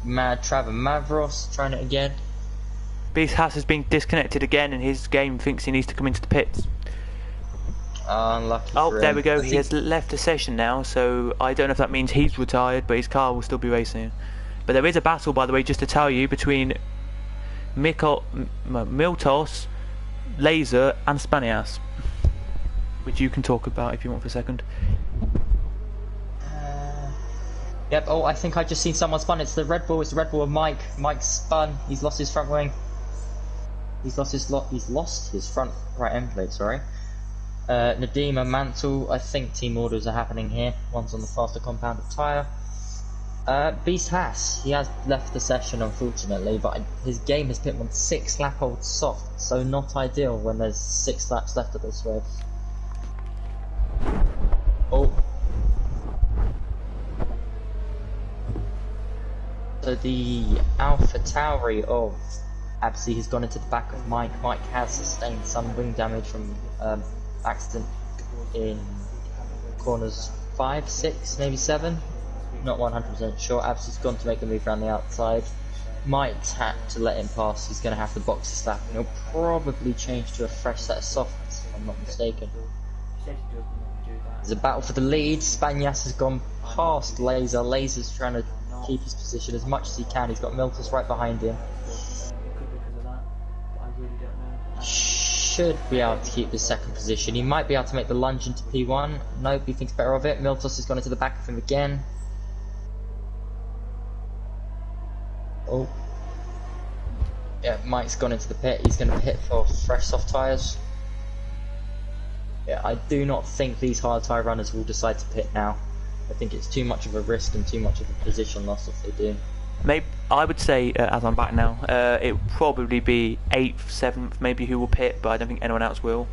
Mad Trav and Mavros trying it again. Beastas has been disconnected again, and his game thinks he needs to come into the pits. Unlucky. Oh, there we go. He has left the session now, so I don't know if that means he's retired, but his car will still be racing. But there is a battle, by the way, just to tell you, between Miltos, Laser, and Spanias, which you can talk about if you want for a second. Yep. Oh, I think I just seen someone spun. It's the Red Bull. It's the Red Bull of Mike. Mike's spun. He's lost his front wing. He's lost his front right end plate. Sorry. Nadim and Mantle, I think team orders are happening here. One's on the faster compounded tyre. Beast Hass, he has left the session unfortunately, but his game has put him on 6 lap old soft, so not ideal when there's 6 laps left of this race. Oh. So the AlphaTauri of Absi has gone into the back of Mike. Mike has sustained some wing damage from accident in corners 5, 6, maybe 7. Not 100% sure. Absi's gone to make the move around the outside. Mike's had to let him pass. He's going to have to box his lap, and he'll probably change to a fresh set of softs, if I'm not mistaken. There's a battle for the lead. Spanias has gone past Laser. Laser's trying to keep his position as much as he can. He's got Miltus right behind him. Should be able to keep the second position. He might be able to make the lunge into P1. Nope, he thinks better of it. Miltos has gone into the back of him again. Oh. Yeah, Mike's gone into the pit. He's going to pit for fresh soft tyres. Yeah, I do not think these hard tyre runners will decide to pit now. I think it's too much of a risk and too much of a position loss if they do. Maybe I would say, as I'm back now, it will probably be 8th, 7th, maybe who will pit, but I don't think anyone else will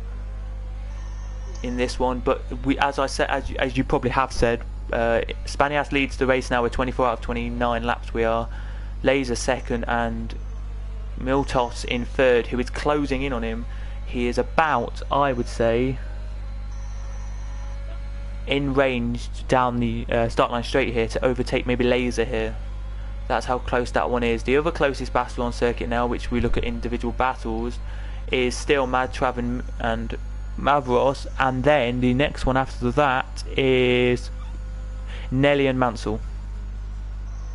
in this one. But as I said, as you probably have said, Spanias leads the race now with 24 out of 29 laps. We are Laser second and Miltos in third, who is closing in on him. He is about, I would say, in range down the start line straight here to overtake maybe Laser here. That's how close that one is. The other closest battle on circuit now, which we look at individual battles, is still Mad Trav and Mavros, and then the next one after that is Nelly and Mansell.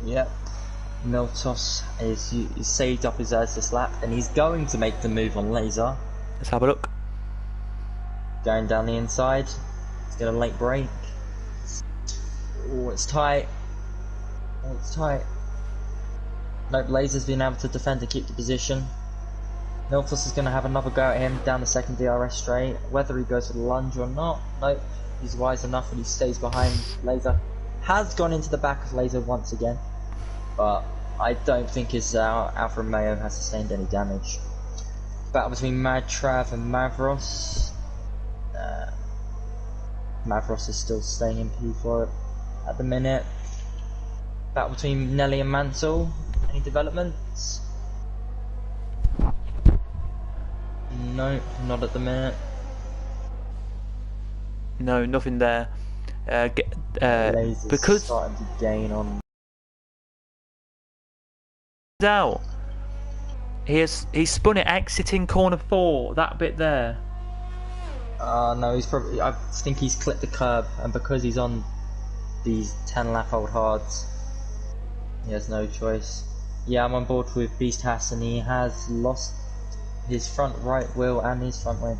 Yep. Miltos is saved up his airs this lap, and he's going to make the move on Laser. Let's have a look. Going down the inside. He's going to late brake. Oh, it's tight. Oh, it's tight. Nope, Laser's been able to defend and keep the position. Miltos is going to have another go at him down the second DRS straight. Whether he goes for the lunge or not, nope. He's wise enough and he stays behind Laser. Has gone into the back of Laser once again, but I don't think his Alfa Romeo has sustained any damage. Battle between Mad Trav and Mavros. Mavros is still staying in P4 at the minute. Battle between Nelly and Mansell. Any developments? No, not at the minute. No, nothing there. Because starting to gain on. Out. He's spun it exiting corner 4. That bit there. No, he's probably. I think he's clipped the curb, and because he's on these 10-lap old hards, he has no choice. Yeah, I'm on board with Beast Hassan. He has lost his front right wheel and his front wing.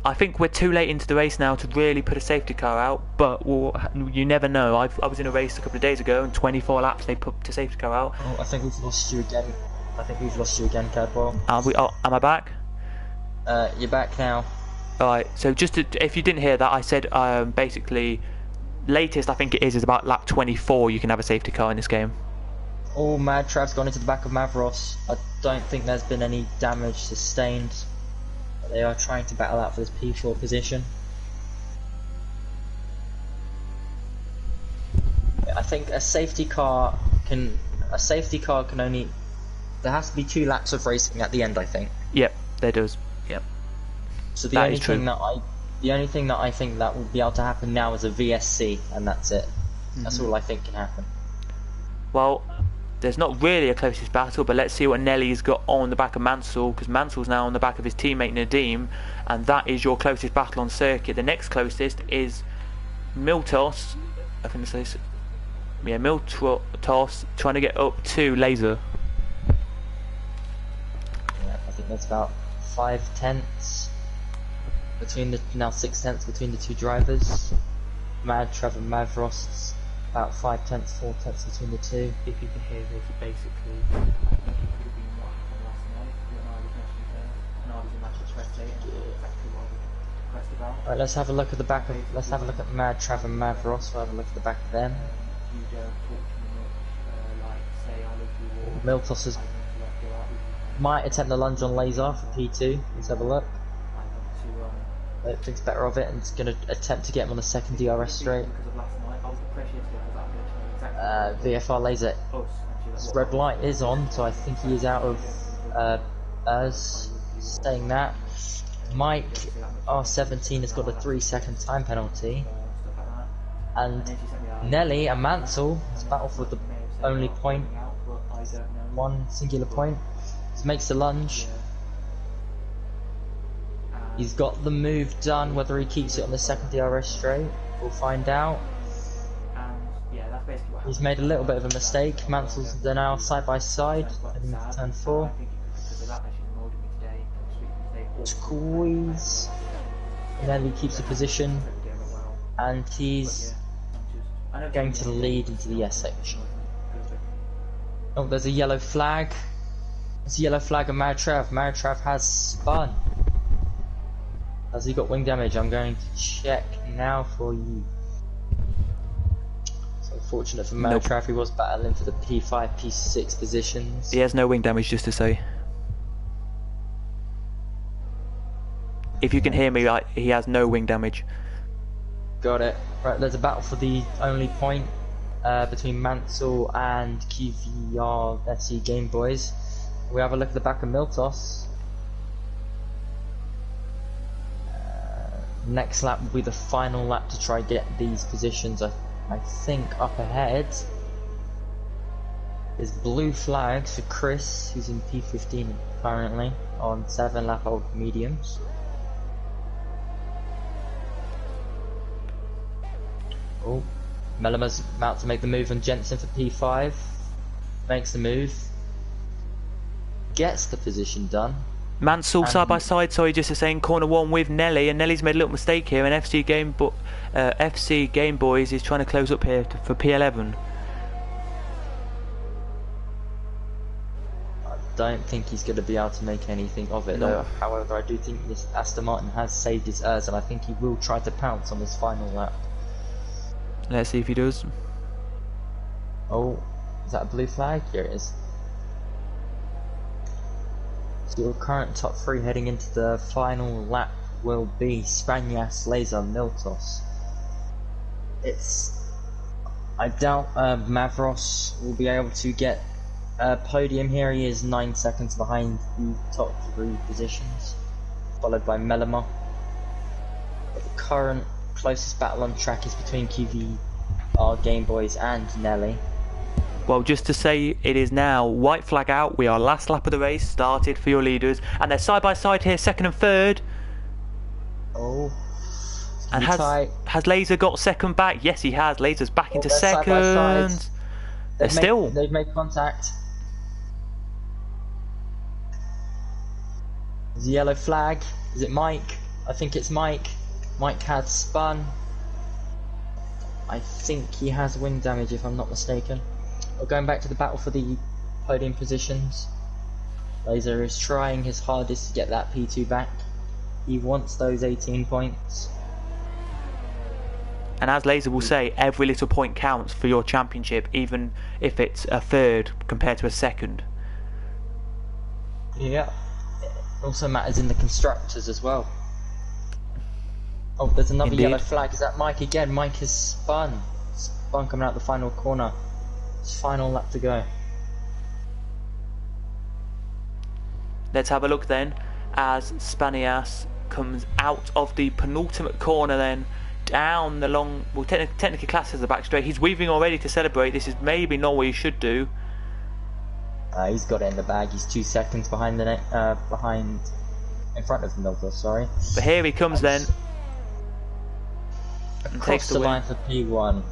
I think we're too late into the race now to really put a safety car out, but you never know. I was in a race a couple of days ago, and 24 laps they put a safety car out. Oh, I think we've lost you again. Cadwell. Am I back? You're back now. Alright, so if you didn't hear that, I said basically, latest I think it is about lap 24 you can have a safety car in this game. All Mad Trav's gone into the back of Mavros. I don't think there's been any damage sustained. They are trying to battle out for this P4 position. I think a safety car can only. There has to be 2 laps of racing at the end, I think. Yep, there does. Yep. So the only thing that I think that would be able to happen now is a VSC, and that's it. That's all I think can happen. Well, there's not really a closest battle, but let's see what Nelly's got on the back of Mansell, because Mansell's now on the back of his teammate Nadim, and that is your closest battle on circuit. The next closest is Miltos. I think this is Miltos trying to get up to Laser. Yeah, I think there's about 5 tenths between now 6 tenths between the 2 drivers. Mad Trav and Mavros. About 5 tenths, 4 tenths between the 2. If you can hear this, basically, I think it could have been what happened last night when I was messaging her, and I was in Match Express and exactly what I was pressed about. Right, let's have a look at the back of. Let's have a look at Mad Trav and Mavros. We'll have a look at the back of them. You don't talk to me like say I love you or Miltos has might attempt the lunge on Laser for P2. Let's have a look. I don't think it's better of it, and it's going to attempt to get him on the second DRS straight. VFR Laser. His red light is on, so I think he is out of us. Saying that, Mike R17 has got a 3-second time penalty, and Nelly and Mansell has battled for the only point, one singular point. He makes the lunge. He's got the move done. Whether he keeps it on the second DRS straight, we'll find out. He's made a little bit of a mistake. Mansell's they're now side by side, heading into turn 4. Squeeze. Nelly keeps the position, and he's going to lead into the S section. Oh, there's a yellow flag. There's a yellow flag of Mad Trav. Mad Trav has spun. Has he got wing damage? I'm going to check now for you. So fortunate for Mad Trav, he was battling for the P5, P6 positions. He has no wing damage, just to say. If you can hear me right, he has no wing damage. Got it. Right, there's a battle for the only point between Mansell and QVR FC Game Boys. We have a look at the back of Miltos. Next lap will be the final lap to try get these positions. I think up ahead is blue flags for Chris, who's in P15 currently on 7-lap old mediums. Oh, Melema's about to make the move on Jensen for P5. Makes the move. Gets the position done. Mansell side by side, sorry, just to say, in corner 1 with Nelly, and Nelly's made a little mistake here, and FC Game Boys is trying to close up here for P11. I don't think he's going to be able to make anything of it, though. However, I do think this Aston Martin has saved his ears, and I think he will try to pounce on this final lap. Let's see if he does. Oh, Is that a blue flag? Here it is. So your current top 3 heading into the final lap will be Spanias, Laser, Miltos. I doubt Mavros will be able to get a podium here. He is 9 seconds behind the top 3 positions, followed by Melema. But the current closest battle on track is between QVR Game Boys and Nelly. Well, just to say, it is now white flag out. We are last lap of the race started for your leaders, and they're side by side here, second and third. Oh. And has Laser got second back? Yes, he has. Laser's back into second. They've made contact. There's a yellow flag. Is it Mike? I think it's Mike. Mike has spun. I think he has wing damage, if I'm not mistaken. We're going back to the battle for the podium positions. Laser is trying his hardest to get that P2 back. He wants those 18 points. And as Laser will say, every little point counts for your championship, even if it's a third compared to a second. Yeah. It also matters in the constructors as well. Oh, there's another yellow flag. Is that Mike again? Mike has spun. Spun coming out the final corner. It's final lap to go. Let's have a look then as Spanias comes out of the penultimate corner then down the long, well technically classed as the back straight. He's weaving already to celebrate. This is maybe not what he should do. He's got it in the bag. He's 2 seconds behind in front of Miltos, sorry. But here he comes then. And Across takes the line for P1.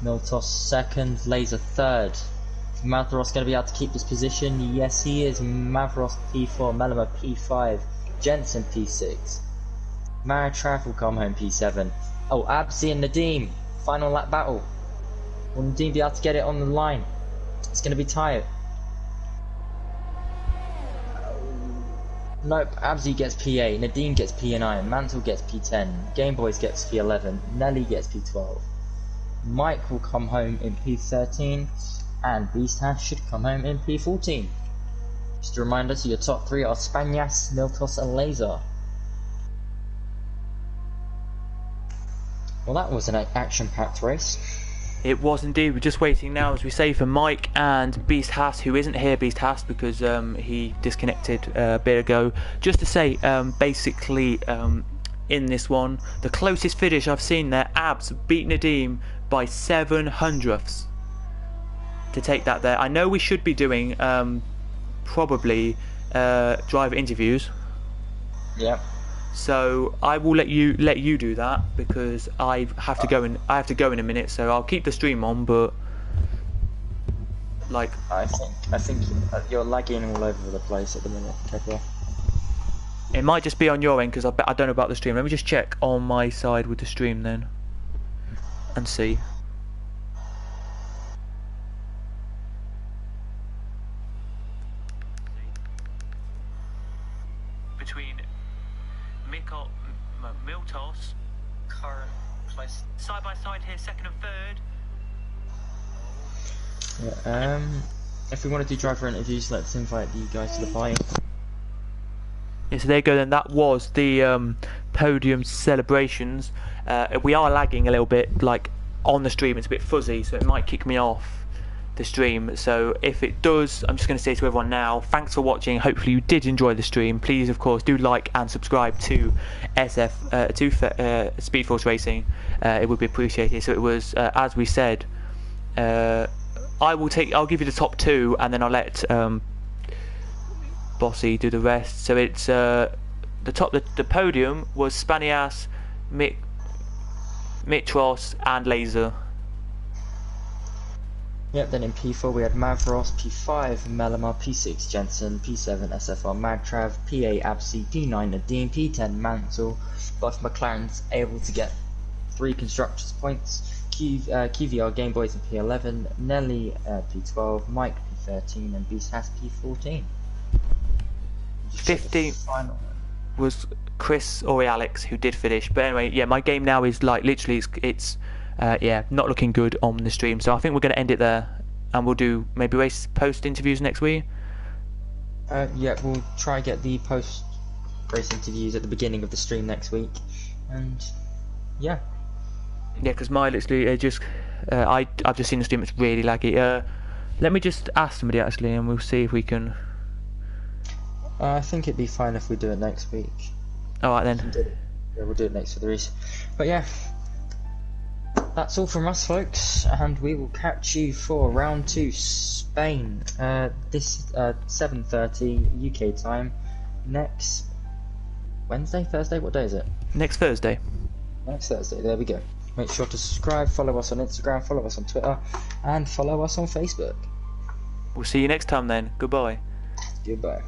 Miltos second, Laser third. Is Mavros going to be able to keep this position? Yes, he is. Mavros P4, Melema P5, Jensen P6. Maritrav will come home P7. Oh, Absi and Nadim. Final lap battle. Will Nadim be able to get it on the line? It's going to be tight. Nope, Absi gets P8, Nadim gets P9, Mantle gets P10, Game Boys gets P11, Nelly gets P12. Mike will come home in P13, and Beasthash should come home in P14. Just a reminder, so your top 3 are Spanias, Miltos and Laser. Well, that was an action-packed race. It was indeed. We're just waiting now, as we say, for Mike and Beast Haas, who isn't here, Beast Haas, because he disconnected a bit ago. Just to say, basically, in this one, the closest finish I've seen there, Abs beat Nadim by 7/100ths to take that there. I know we should be doing probably driver interviews. Yep. So I will let you do that because I have to go in a minute. So I'll keep the stream on, but like I think you're lagging all over the place at the minute, Kepler. It might just be on your end because I don't know about the stream. Let me just check on my side with the stream then and see. Between Miltos, current place side by side here, second and third. Yeah, if we want to do driver interviews, let's invite the guys to the party. Yeah, so there you go then. That was the podium celebrations. We are lagging a little bit, like on the stream. It's a bit fuzzy, so it might kick me off the stream. So if it does, I'm just going to say to everyone now, thanks for watching. Hopefully you did enjoy the stream. Please, of course, do like and subscribe to Speed Force Racing. It would be appreciated. So it was, as we said, I'll give you the top 2, and then I'll let Bossy do the rest. So it's the podium was Spanias, Mitros and Laser. Yep, then in P4 we had Mavros, P5 Melema, P6 Jensen, P7 SFR Magtrav, P8 Absi, P9 Nadim, P10 Mantle. Both McLaren's able to get 3 constructors points. QVR Game Boys in P11, Nelly P12, Mike P13 and Beast has P14. 15th was Chris or Alex who did finish, but anyway, yeah, my game now is like literally it's yeah, not looking good on the stream. So I think we're going to end it there, and we'll do maybe race post interviews next week. Yeah, we'll try get the post race interviews at the beginning of the stream next week, and yeah. Yeah, because my literally I've just seen the stream. It's really laggy. Let me just ask somebody actually, and we'll see if we can. I think it'd be fine if we do it next week. All right then. Yeah, we'll do it next for the race. But yeah, that's all from us, folks, and we will catch you for round 2, Spain. This 7:30 UK time next Wednesday, Thursday. What day is it? Next Thursday. Next Thursday. There we go. Make sure to subscribe, follow us on Instagram, follow us on Twitter, and follow us on Facebook. We'll see you next time then. Goodbye. Goodbye.